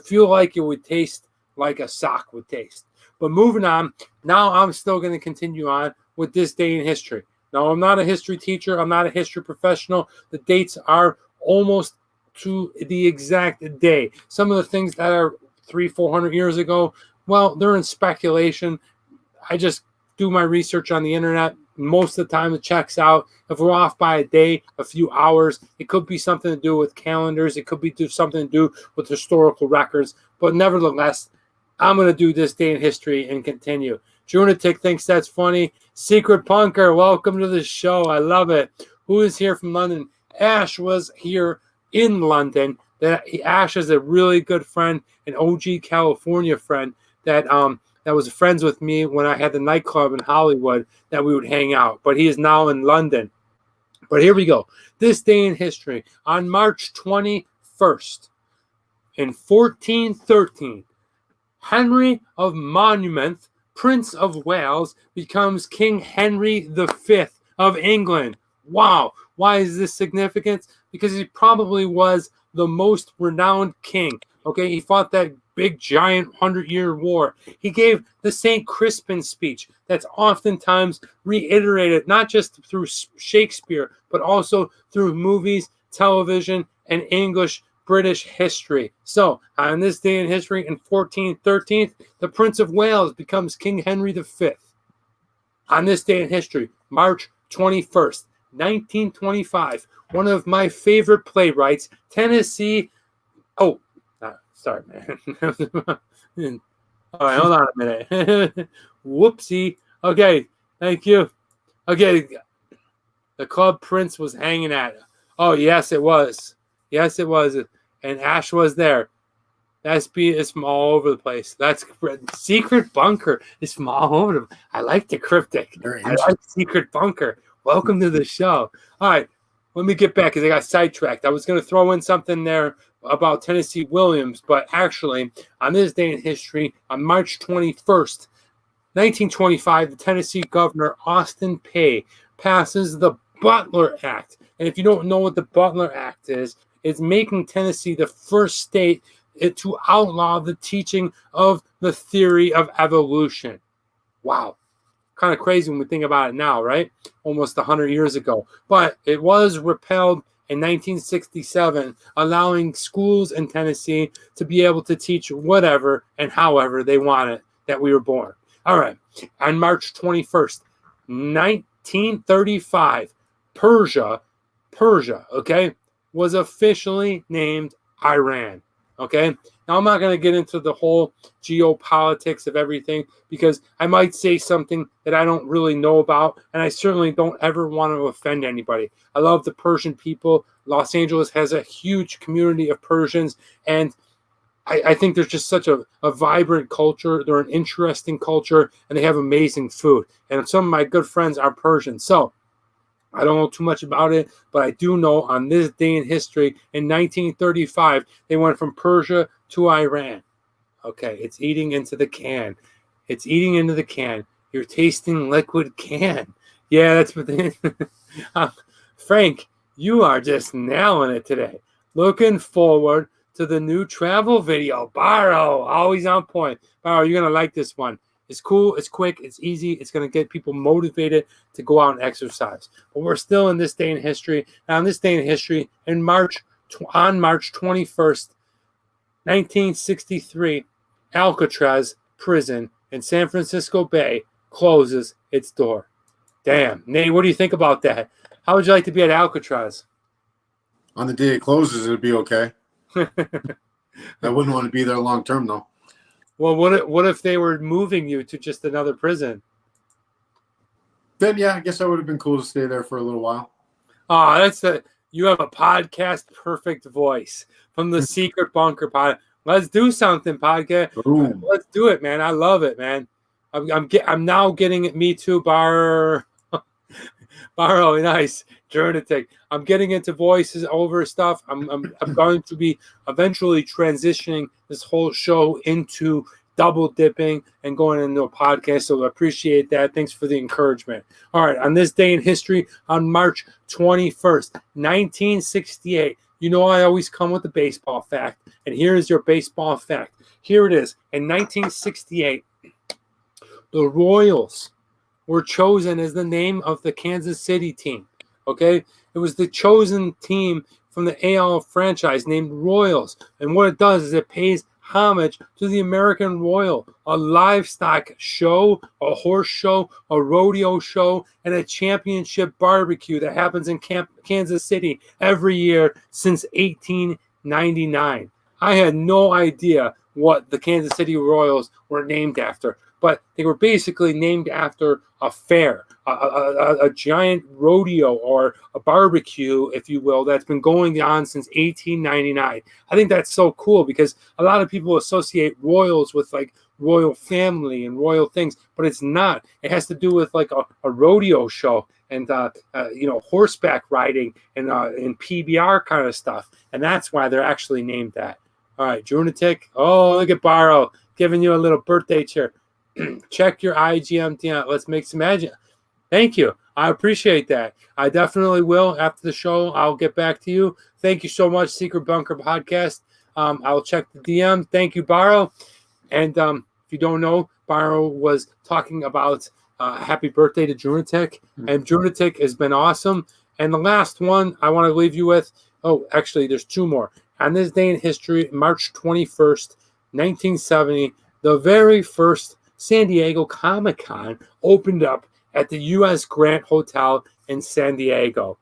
feel like it would taste like a sock would taste. But moving on, now I'm still going to continue on with this day in history. Now, I'm not a history teacher. I'm not a history professional. The dates are almost to the exact day. Some of the things that are 300-400 years ago, well, they're in speculation. I just do my research on the internet. Most of the time it checks out. If we're off by a day, a few hours, it could be something to do with calendars. It could be something to do with historical records. But nevertheless, I'm going to do this day in history and continue. Junatic thinks that's funny. Secret Punker, welcome to the show. I love it. Who is here from London? Ash was here in London. Ash is a really good friend, an OG California friend that was friends with me when I had the nightclub in Hollywood that we would hang out. But he is now in London. But here we go. This day in history. On March 21st, in 1413, Henry of Monmouth, Prince of Wales, becomes King Henry V of England. Wow. Why is this significant? Because he probably was the most renowned king. Okay, he fought that big, giant 100-year war. He gave the St. Crispin speech that's oftentimes reiterated, not just through Shakespeare, but also through movies, television, and English British history. So, on this day in history, in 1413, the Prince of Wales becomes King Henry V. On this day in history, March 21st, 1925, one of my favorite playwrights, Tennessee. Oh, sorry, man. All right, hold on a minute. Whoopsie. Okay, thank you. Okay, the Club Prince was hanging at. Oh, yes, it was. Yes, it was. And Ash was there. That is from all over the place. That's Secret Bunker is from all over them. I like the cryptic. I like Secret Bunker. Welcome to the show. All right, let me get back because I got sidetracked. I was going to throw in something there about Tennessee Williams, but actually, on this day in history, on March 21st, 1925, the Tennessee governor, Austin Peay, passes the Butler Act. And if you don't know what the Butler Act is, it's making Tennessee the first state to outlaw the teaching of the theory of evolution. Wow. Kind of crazy when we think about it now, right? Almost 100 years ago. But it was repealed in 1967, allowing schools in Tennessee to be able to teach whatever and however they wanted that we were born. All right. On March 21st, 1935, Persia, okay, was officially named Iran. Okay. Now, I'm not going to get into the whole geopolitics of everything because I might say something that I don't really know about, and I certainly don't ever want to offend anybody. I love the Persian people. Los Angeles has a huge community of Persians, and I think there's just such a vibrant culture. They're an interesting culture, and they have amazing food. And some of my good friends are Persian. So I don't know too much about it, but I do know on this day in history, in 1935, they went from Persia to Iran. Okay, it's eating into the can. It's eating into the can. You're tasting liquid can. Yeah, that's what they... Frank, you are just nailing it today. Looking forward to the new travel video. Barrow, always on point. Barrow, you're going to like this one. It's cool, it's quick, it's easy. It's going to get people motivated to go out and exercise. But we're still in this day in history. And on this day in history, on March 21st, 1963, Alcatraz prison in San Francisco Bay closes its door. Damn. Nate, what do you think about that? How would you like to be at Alcatraz? On the day it closes, it'd be okay. I wouldn't want to be there long term, though. Well, what if they were moving you to just another prison? Then, yeah, I guess that would have been cool to stay there for a little while. Oh, you have a podcast perfect voice from the Secret Bunker pod. Let's do something, podcast. Boom. Let's do it, man. I love it, man. I'm now getting it. Me too, Barrow, nice. Journatic. I'm getting into voices over stuff. I'm going to be eventually transitioning this whole show into double dipping and going into a podcast. So I appreciate that. Thanks for the encouragement. All right. On this day in history, on March 21st, 1968, you know I always come with a baseball fact. And here is your baseball fact. Here it is. In 1968, The Royals were chosen as the name of the Kansas City team. Okay? It was the chosen team from the AL franchise named Royals. And what it does is it pays homage to the American Royal, a livestock show, a horse show, a rodeo show, and a championship barbecue that happens in Kansas City every year since 1899. I had no idea what the Kansas City Royals were named after, but they were basically named after a fair, a giant rodeo or a barbecue, if you will, that's been going on since 1899. I think that's so cool because a lot of people associate royals with like royal family and royal things, but it's not. It has to do with like a rodeo show and horseback riding and PBR kind of stuff, and that's why they're actually named that. All right, Drunatic. Oh, look at Barrow giving you a little birthday cheer. Check your IGMT out. Let's make some magic. Thank you. I appreciate that. I definitely will. After the show, I'll get back to you. Thank you so much, Secret Bunker Podcast. I'll check the DM. Thank you, Barrow. And if you don't know, Barrow was talking about happy birthday to Drunatic. And Drunatic has been awesome. And the last one I want to leave you with, actually, there's two more. On this day in history, March 21st, 1970, the very first San Diego Comic-Con opened up at the U.S. Grant Hotel in San Diego.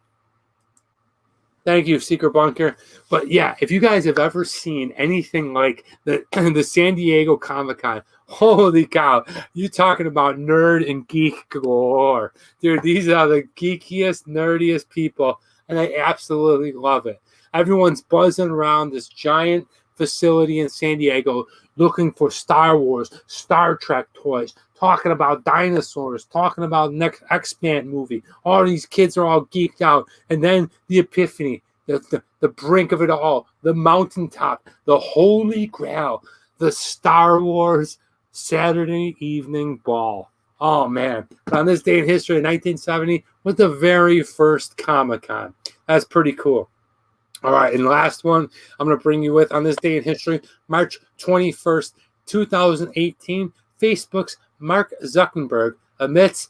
Thank you, Secret Bunker. But yeah, if you guys have ever seen anything like the San Diego Comic-Con, holy cow, you talking about nerd and geek galore. Dude, these are the geekiest, nerdiest people, and I absolutely love it. Everyone's buzzing around this giant facility in San Diego looking for Star Wars, Star Trek toys, talking about dinosaurs, talking about next X-Men movie. All these kids are all geeked out. And then the epiphany, the brink of it all, the mountaintop, the holy grail, the Star Wars Saturday evening ball. Oh, man. On this day in history, in 1970, was the very first Comic-Con. That's pretty cool. All right, and the last one I'm going to bring you with on this day in history, March 21st, 2018, Facebook's Mark Zuckerberg admits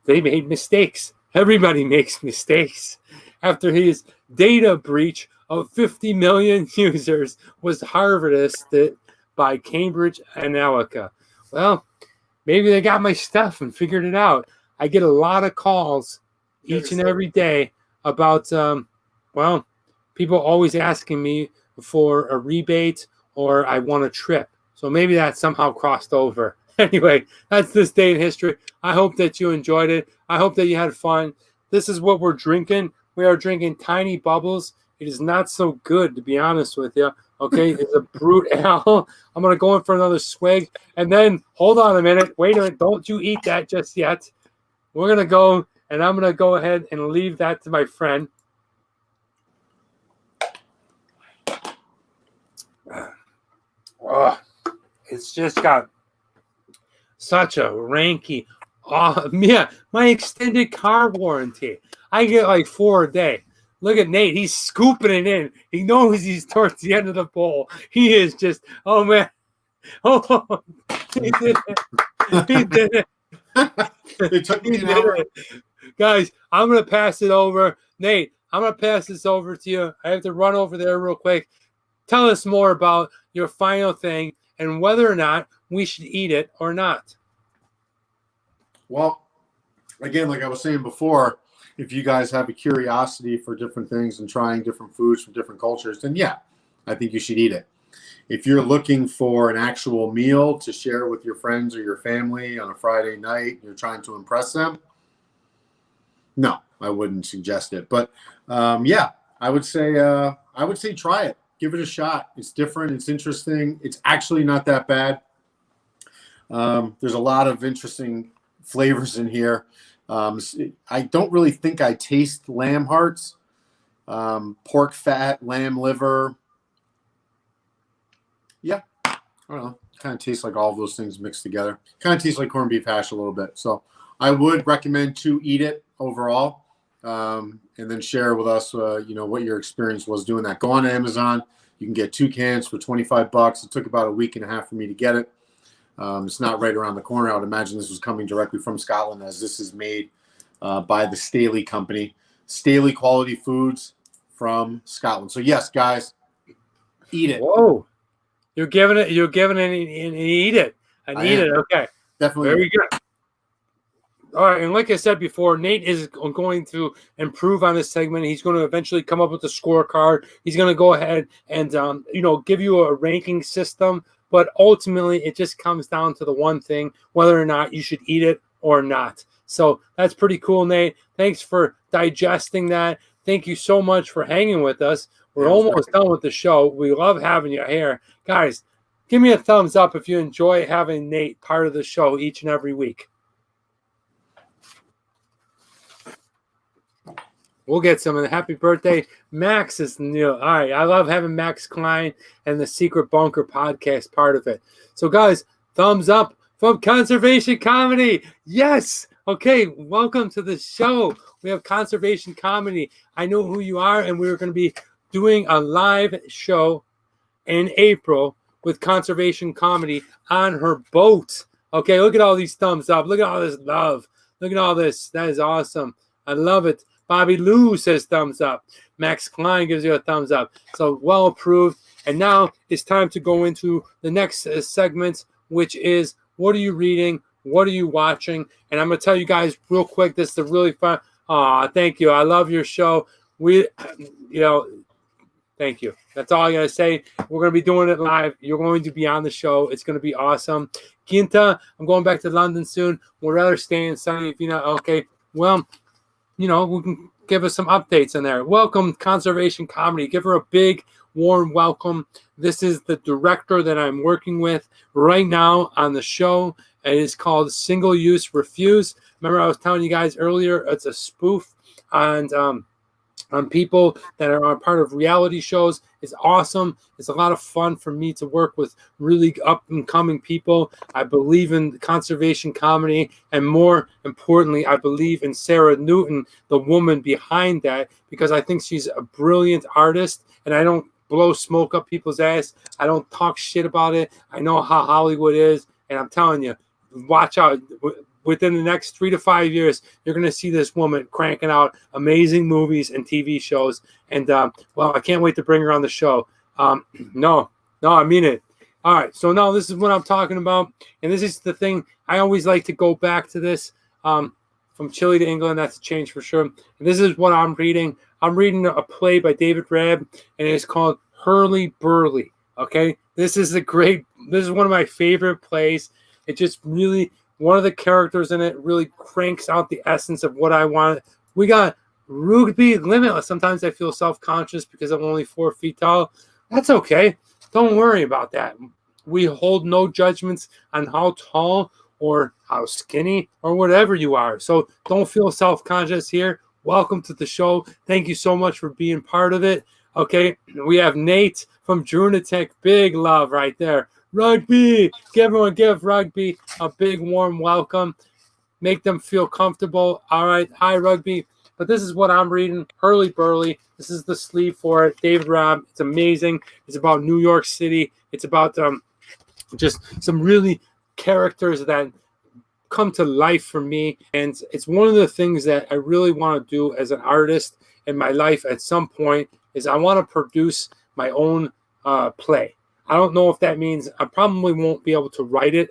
they made mistakes. Everybody makes mistakes. After his data breach of 50 million users was harvested by Cambridge Analytica. Well, maybe they got my stuff and figured it out. I get a lot of calls each and every day about, people always asking me for a rebate or I want a trip. So maybe that somehow crossed over. Anyway, that's this day in history. I hope that you enjoyed it. I hope that you had fun. This is what we're drinking. We are drinking Tiny Bubbles. It is not so good, to be honest with you. Okay, it's a Brut Ale. I'm going to go in for another swig. And then, hold on a minute. Wait a minute. Don't you eat that just yet. We're going to go, and I'm going to go ahead and leave that to my friend. Oh, it's just got such a ranky. Oh, yeah, my extended car warranty. I get like 4 a day. Look at Nate. He's scooping it in. He knows he's towards the end of the bowl. He is just, oh, man. Oh, he did it. He did it. It took me an hour. Guys, I'm going to pass it over. Nate, I'm going to pass this over to you. I have to run over there real quick. Tell us more about your final thing and whether or not we should eat it or not. Well, again, like I was saying before, if you guys have a curiosity for different things and trying different foods from different cultures, then yeah, I think you should eat it. If you're looking for an actual meal to share with your friends or your family on a Friday night, you're trying to impress them, no, I wouldn't suggest it. But yeah, I would say try it. Give it a shot. It's different. It's interesting. It's actually not that bad. There's a lot of interesting flavors in here. I don't really think I taste lamb hearts, pork fat, lamb liver. Yeah, I don't know. Kind of tastes like all of those things mixed together. Kind of tastes like corned beef hash a little bit. So I would recommend to eat it overall. And then share with us, what your experience was doing that. Go on Amazon. You can get 2 cans for $25. It took about a week and a half for me to get it. It's not right around the corner. I would imagine this was coming directly from Scotland, as this is made by the Salay company. Salay quality foods from Scotland. So yes, guys, eat it. Whoa. You're giving it and eat it. And eat it. Okay. Definitely. Very good. All right, and like I said before, Nate is going to improve on this segment. He's going to eventually come up with a scorecard. He's going to go ahead and give you a ranking system. But ultimately, it just comes down to the one thing: whether or not you should eat it or not. So that's pretty cool, Nate. Thanks for digesting that. Thank you so much for hanging with us. We're almost done with the show. We love having you here, guys. Give me a thumbs up if you enjoy having Nate part of the show each and every week. We'll get some of the happy birthday. Max is new. All right. I love having Max Klein and the Secret Bunker podcast part of it. So, guys, thumbs up from Conservation Comedy. Yes. Okay. Welcome to the show. We have Conservation Comedy. I know who you are, and we're going to be doing a live show in April with Conservation Comedy on her boat. Okay. Look at all these thumbs up. Look at all this love. Look at all this. That is awesome. I love it. Bobby Lou says thumbs up. Max Klein gives you a thumbs up. So well approved. And now it's time to go into the next segment, which is what are you reading? What are you watching? And I'm going to tell you guys real quick. This is a really fun. Thank you. I love your show. Thank you. That's all I got to say. We're going to be doing it live. You're going to be on the show. It's going to be awesome. Ginta, I'm going back to London soon. We'd rather stay in sunny if you're not okay. Well, we can give us some updates in there. Welcome, Conservation Comedy. Give her a big, warm welcome. This is the director that I'm working with right now on the show. It is called Single Use Refuse. Remember, I was telling you guys earlier, it's a spoof on people that are part of reality shows. It's awesome. It's a lot of fun for me to work with really up-and-coming people. I believe in Conservation Comedy, and more importantly, I believe in Sarah Newton, the woman behind that, because I think she's a brilliant artist, and I don't blow smoke up people's ass. I don't talk shit about it. I know how Hollywood is, and I'm telling you, watch out. Within the next 3 to 5 years, you're going to see this woman cranking out amazing movies and TV shows. And, I can't wait to bring her on the show. No, I mean it. All right, so now this is what I'm talking about. And this is the thing. I always like to go back to this. From Chile to England, that's a change for sure. And this is what I'm reading. I'm reading a play by David Rabb, and it's called Hurly Burly. Okay? This is one of my favorite plays. It just really... One of the characters in it really cranks out the essence of what I want. We got Rugby Limitless. Sometimes I feel self-conscious because I'm only 4 feet tall. That's okay. Don't worry about that. We hold no judgments on how tall or how skinny or whatever you are. So don't feel self-conscious here. Welcome to the show. Thank you so much for being part of it. Okay, we have Nate from Drunatech. Big love right there. Rugby. Everyone give Rugby a big warm welcome. Make them feel comfortable. All right. Hi, Rugby. But this is what I'm reading. Hurly Burly. This is the sleeve for it. David Rabb. It's amazing. It's about New York City. It's about just some really characters that come to life for me. And it's one of the things that I really want to do as an artist in my life at some point is I want to produce my own play. I don't know if that means I probably won't be able to write it.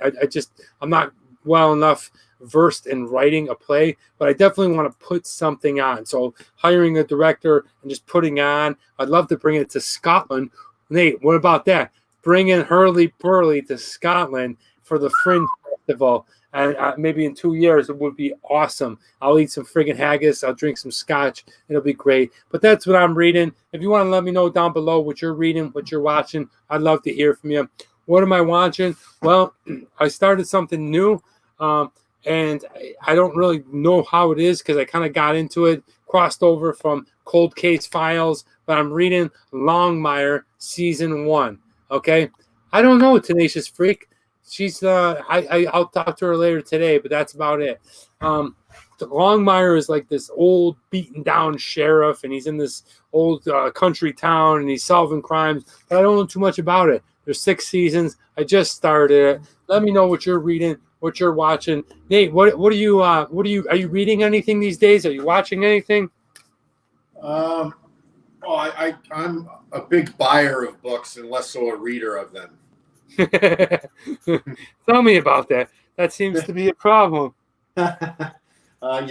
I'm not well enough versed in writing a play, but I definitely want to put something on. So hiring a director and just putting on, I'd love to bring it to Scotland. Nate, what about that? Bring in Hurly Burly to Scotland for the Fringe Festival. And maybe in 2 years, it would be awesome. I'll eat some friggin' haggis. I'll drink some scotch. It'll be great. But that's what I'm reading. If you want to let me know down below what you're reading, what you're watching, I'd love to hear from you. What am I watching? Well, I started something new, and I don't really know how it is because I kind of got into it, crossed over from Cold Case Files, but I'm reading Longmire Season 1, okay? I don't know, Tenacious Freak. She's I'll talk to her later today, but that's about it. Longmire is like this old beaten down sheriff, and he's in this old country town, and he's solving crimes, but I don't know too much about it. There's 6 seasons. I just started it. Let me know what you're reading, what you're watching. Nate, what are you are you reading anything these days? Are you watching anything? I'm a big buyer of books and less so a reader of them. Tell me about that. That seems to be a problem. I don't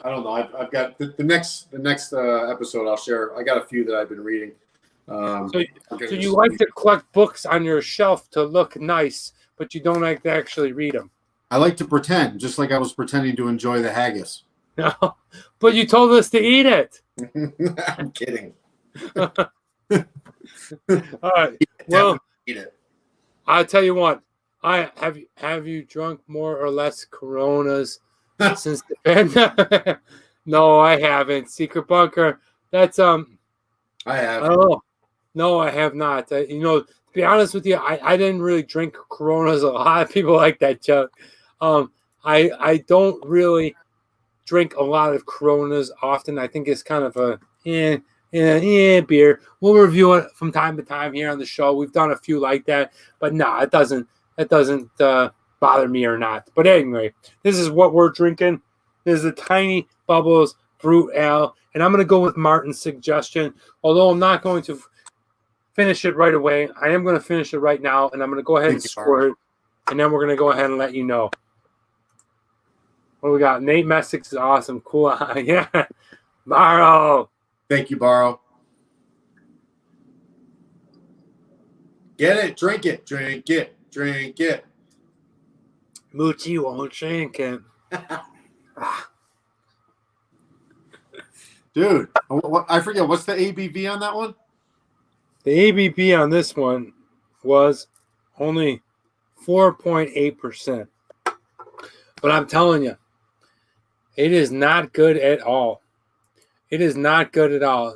know. I've got the next episode I'll share. I got a few that I've been reading. So you like to collect books on your shelf to look nice, but you don't like to actually read them. I like to pretend, just like I was pretending to enjoy the haggis. No, but you told us to eat it. I'm kidding. All right. Well, eat it. I'll tell you what. Have you drunk more or less Coronas since the pandemic? No, I haven't. Secret bunker. That's I have. I don't know. No, I have not. To be honest with you, I didn't really drink Coronas. A lot of people like that joke. I don't really drink a lot of Coronas often. I think it's kind of a beer. We'll review it from time to time here on the show. We've done a few like that, but no, it doesn't bother me or not. But anyway, this is what we're drinking. This is a Tiny Bubbles Brut Ale, and I'm going to go with Martin's suggestion. Although I'm not going to finish it right away, I am going to finish it right now, and I'm going to go ahead and score it, and then we're going to go ahead and let you know. What do we got? Nate Messick is awesome. Cool. Yeah. Barrow. Thank you, Barrow. Get it. Drink it. Drink it. Drink it. Moochie won't drink it. Dude, I forget. What's the ABV on that one? The ABV on this one was only 4.8%. But I'm telling you, it is not good at all. It is not good at all.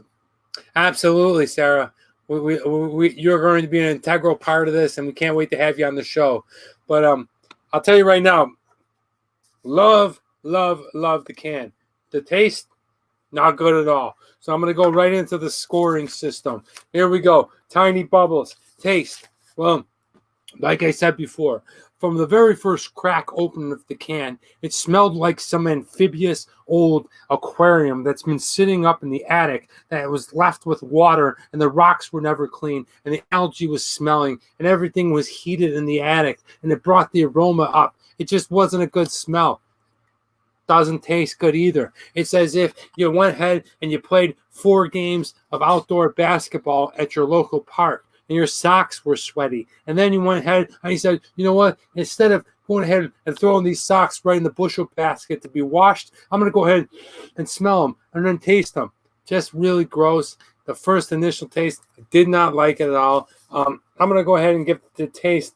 Absolutely, Sarah. You're going to be an integral part of this, and we can't wait to have you on the show. But I'll tell you right now, love the can. The taste, not good at all. So I'm going to go right into the scoring system. Here we go. Tiny Bubbles. Taste. Well, like I said before, from the very first crack open of the can, it smelled like some amphibious old aquarium that's been sitting up in the attic that was left with water, and the rocks were never clean, and the algae was smelling, and everything was heated in the attic, and it brought the aroma up. It just wasn't a good smell. Doesn't taste good either. It's as if you went ahead and you played 4 games of outdoor basketball at your local park, and your socks were sweaty. And then you went ahead and you said, you know what? Instead of going ahead and throwing these socks right in the bushel basket to be washed, I'm going to go ahead and smell them and then taste them. Just really gross. The first initial taste, I did not like it at all. I'm going to go ahead and give the taste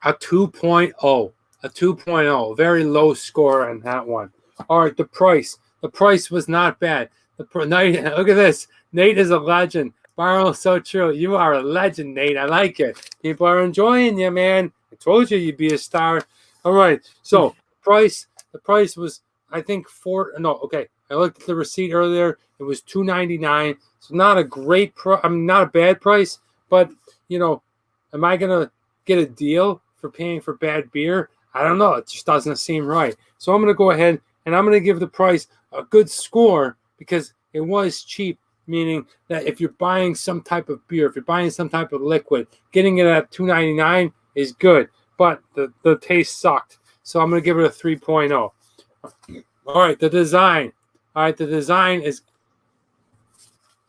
a 2.0. A 2.0. Very low score on that one. All right, the price. The price was not bad. Look at this. Nate is a legend. Barrow, so true. You are a legend, Nate. I like it. People are enjoying you, man. I told you you'd be a star. All right. So the price was, I think, I looked at the receipt earlier. It was $2.99. So not a great not a bad price, but am I gonna get a deal for paying for bad beer? I don't know. It just doesn't seem right. So I'm gonna go ahead and I'm gonna give the price a good score because it was cheap. Meaning that if you're buying some type of beer, if you're buying some type of liquid, getting it at $2.99 is good, but the taste sucked. So I'm going to give it a 3.0. All right, the design. All right, the design is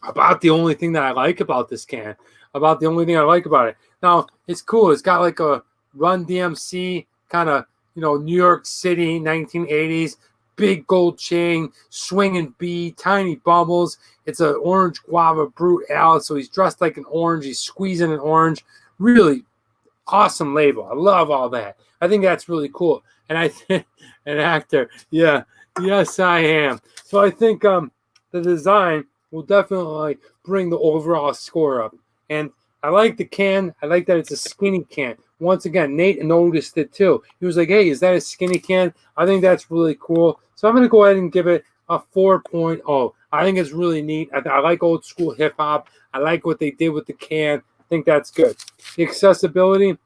about the only thing that I like about this can. About the only thing I like about it. Now, it's cool. It's got like a Run DMC kind of, New York City, 1980s. Big gold chain, swinging bee, tiny bubbles. It's an orange guava Brut Ale, so he's dressed like an orange. He's squeezing an orange. Really awesome label. I love all that. I think that's really cool. And I think an actor, yeah, yes, I am. So I think the design will definitely bring the overall score up. And I like the can. I like that it's a skinny can. Once again, Nate noticed it too. He was like, hey, is that a skinny can? I think that's really cool. So I'm going to go ahead and give it a 4.0. I think it's really neat. I like old school hip hop. I like what they did with the can. think that's good. The accessibility,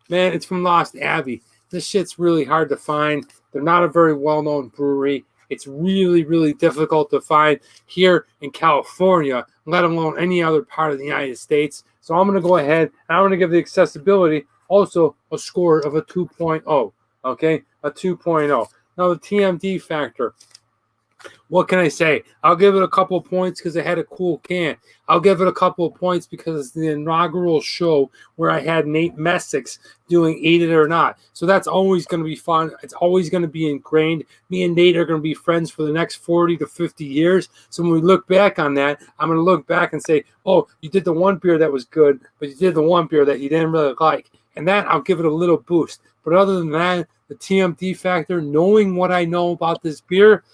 man, it's from Lost Abbey. This shit's really hard to find. They're not a very well-known brewery. It's really, really difficult to find here in California, let alone any other part of the United States. So I'm going to go ahead and I'm going to give the accessibility also a score of a 2.0. Okay, a 2.0. Now the TMD factor. What can I say? I'll give it a couple of points because it had a cool can. I'll give it a couple of points because it's the inaugural show where I had Nate Messick's doing Eat It or Not. So that's always going to be fun. It's always going to be ingrained. Me and Nate are going to be friends for the next 40 to 50 years. So when we look back on that, I'm going to look back and say, oh, you did the one beer that was good, but you did the one beer that you didn't really like. And that I'll give it a little boost. But other than that, the TMD factor, knowing what I know about this beer,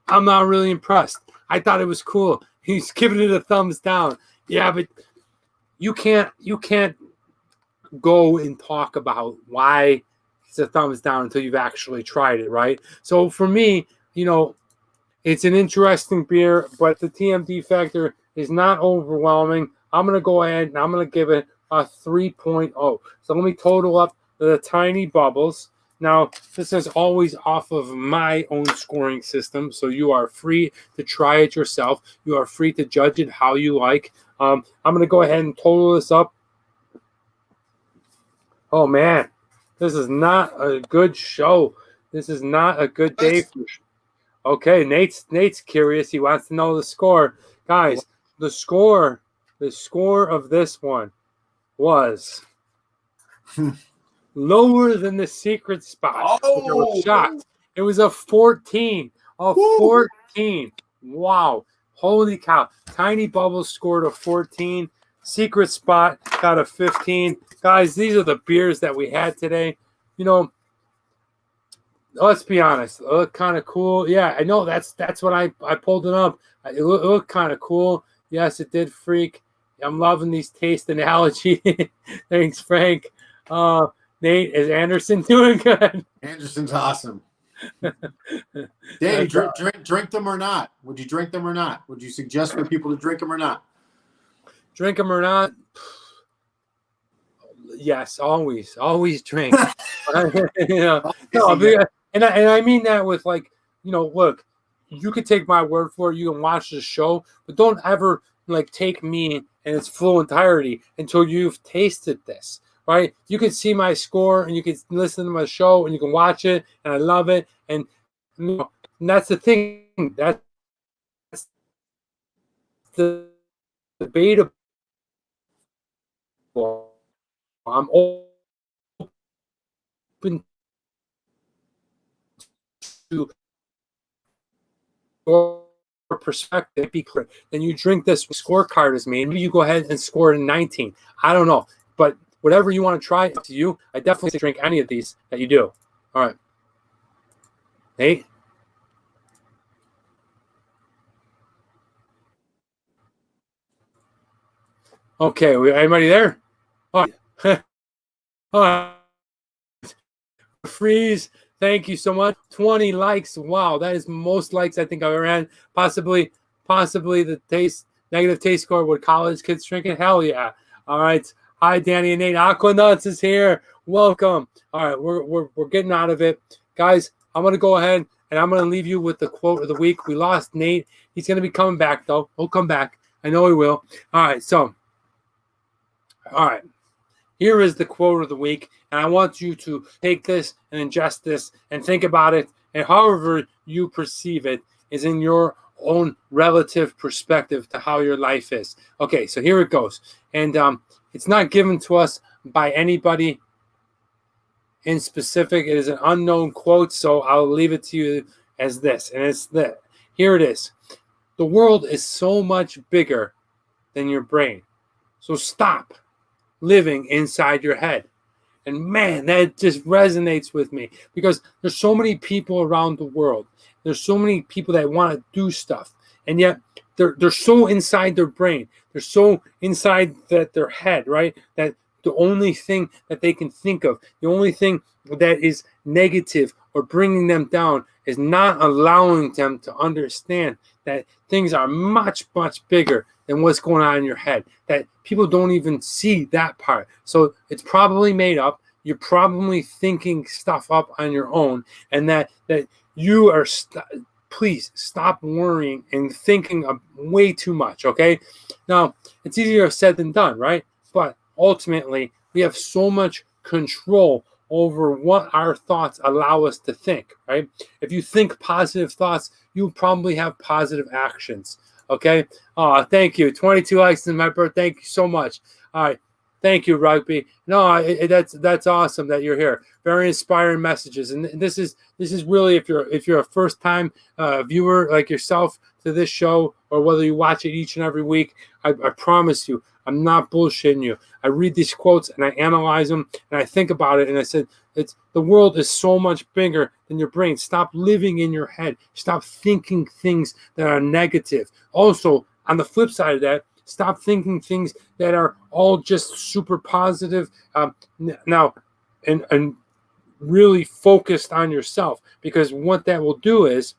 I'm not really impressed. I thought it was cool. He's giving it a thumbs down. Yeah, but you can't go and talk about why it's a thumbs down until you've actually tried it, right? So for me, it's an interesting beer, but the TMD factor is not overwhelming. I'm going to go ahead and I'm going to give it a 3.0. So let me total up the tiny bubbles. Now, this is always off of my own scoring system, so you are free to try it yourself. You are free to judge it how you like. I'm going to go ahead and total this up. Oh, man, this is not a good show. This is not a good day. Okay, Nate's curious. He wants to know the score. Guys, the score of this one was... lower than the secret spot. Oh, I was shocked. It was a 14. A 14. Wow. Holy cow. Tiny Bubbles scored a 14. Secret Spot got a 15. Guys, these are the beers that we had today. Let's be honest. It looked kind of cool. Yeah, I know that's what I pulled it up. It looked kind of cool. Yes, it did freak. I'm loving these taste analogy. Thanks, Frank. Nate, is Anderson doing good? Anderson's awesome. Dave, drink them or not? Would you drink them or not? Would you suggest for people to drink them or not? Drink them or not? Yes, always drink. And I mean that with look, you could take my word for it. You can watch the show, but don't ever take me in its full entirety until you've tasted this. Right? You can see my score and you can listen to my show and you can watch it and I love it. And, and that's the thing. That's the debatable. I'm open to your perspective. Be clear. Then you drink this scorecard is made. Maybe you go ahead and score it in 19. I don't know. But whatever you want to try, up to you. I definitely say drink any of these that you do. All right. Nate? Okay, anybody there? All right. All right. Freeze. Thank you so much. 20 likes. Wow, that is most likes I think I've ever had. Possibly the negative taste score with college kids drinking. Hell yeah. All right. Hi, Danny and Nate. Aquanuts is here. Welcome. All right, we're getting out of it. Guys, I'm going to go ahead and I'm going to leave you with the quote of the week. We lost Nate. He's going to be coming back, though. He'll come back. I know he will. All right. Here is the quote of the week, and I want you to take this and ingest this and think about it, and however you perceive it is in your own relative perspective to how your life is. Okay, so here it goes. And it's not given to us by anybody in specific. It is an unknown quote, so I'll leave it to you as this. And it's this. Here it is. The world is so much bigger than your brain. So stop living inside your head. And man, that just resonates with me because there's so many people around the world. There's so many people that want to do stuff. And yet they're so inside their brain. They're so inside their head, right? That the only thing that they can think of, the only thing that is negative or bringing them down is not allowing them to understand that things are much, much bigger than what's going on in your head, that people don't even see that part. So it's probably made up. You're probably thinking stuff up on your own, and that you are please stop worrying and thinking of way too much, okay? Now, it's easier said than done, right? But ultimately, we have so much control over what our thoughts allow us to think, right? If you think positive thoughts, you'll probably have positive actions, okay? Oh, thank you. 22 likes in my birthday. Thank you so much. All right. Thank you, Rugby. No, that's awesome that you're here. Very inspiring messages, and this is really, if you're a first time viewer like yourself to this show, or whether you watch it each and every week, I promise you, I'm not bullshitting you. I read these quotes and I analyze them and I think about it, and I said, the world is so much bigger than your brain. Stop living in your head. Stop thinking things that are negative. Also, on the flip side of that, stop thinking things that are all just super positive. Now, and really focused on yourself, because what that will do is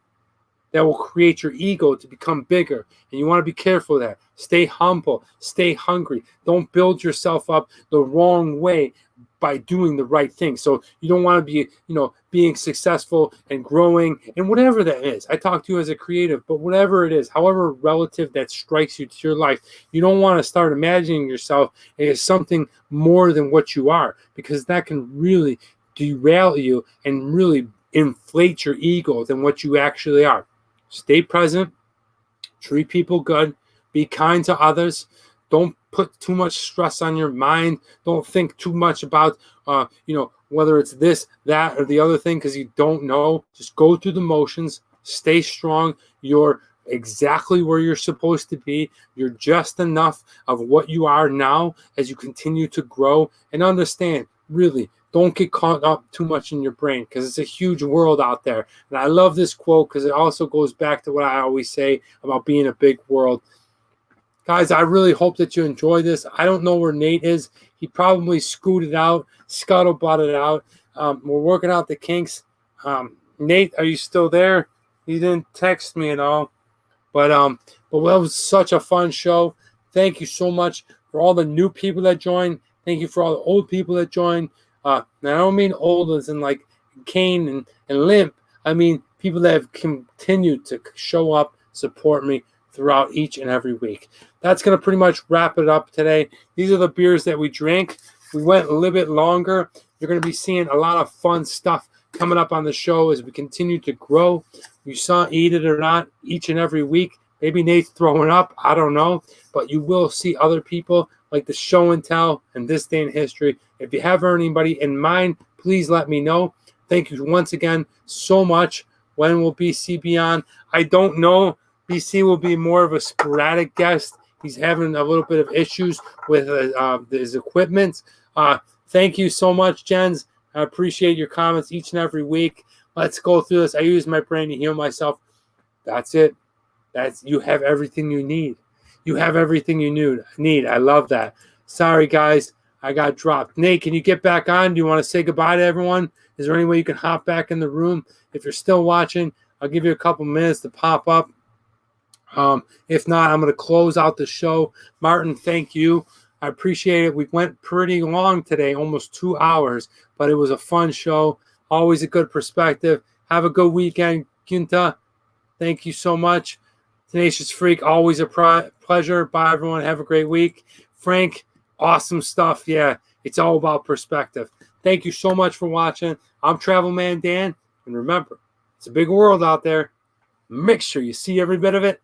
that will create your ego to become bigger. And you want to be careful of that. Stay humble. Stay hungry. Don't build yourself up the wrong way by doing the right thing. So you don't want to be, being successful and growing and whatever that is. I talk to you as a creative, but whatever it is, however relative that strikes you to your life, you don't want to start imagining yourself as something more than what you are, because that can really derail you and really inflate your ego than what you actually are. Stay present, treat people good, be kind to others. Don't put too much stress on your mind. Don't think too much about, whether it's this, that, or the other thing, because you don't know. Just go through the motions. Stay strong. You're exactly where you're supposed to be. You're just enough of what you are now as you continue to grow, and understand, really, don't get caught up too much in your brain, because it's a huge world out there. And I love this quote because it also goes back to what I always say about being a big world. Guys, I really hope that you enjoy this. I don't know where Nate is. He probably scooted out, scuttlebutted out. We're working out the kinks. Nate, are you still there? He didn't text me at all. But that was such a fun show. Thank you so much for all the new people that joined. Thank you for all the old people that joined. Now, I don't mean old as in like cane and limp. I mean people that have continued to show up, support me throughout each and every week. That's going to pretty much wrap it up today. These are the beers that we drank. We went a little bit longer. You're going to be seeing a lot of fun stuff coming up on the show as we continue to grow. You saw Eat It or Not each and every week. Maybe Nate's throwing up. I don't know. But you will see other people like the Show and Tell and This Day in History. If you have anybody in mind, please let me know. Thank you once again so much. When will BC be on? I don't know. BC will be more of a sporadic guest. He's having a little bit of issues with his equipment. Thank you so much, Jens. I appreciate your comments each and every week. Let's go through this. I use my brain to heal myself. That's it. You have everything you need. You have everything you need. I love that. Sorry, guys. I got dropped. Nate, can you get back on? Do you want to say goodbye to everyone? Is there any way you can hop back in the room? If you're still watching, I'll give you a couple minutes to pop up. If not, I'm going to close out the show. Martin, thank you. I appreciate it. We went pretty long today, almost 2 hours, but it was a fun show. Always a good perspective. Have a good weekend, Ginta. Thank you so much. Tenacious Freak, always a pleasure. Bye, everyone. Have a great week. Frank, awesome stuff. Yeah, it's all about perspective. Thank you so much for watching. I'm Travel Man Dan, and remember, it's a big world out there. Make sure you see every bit of it.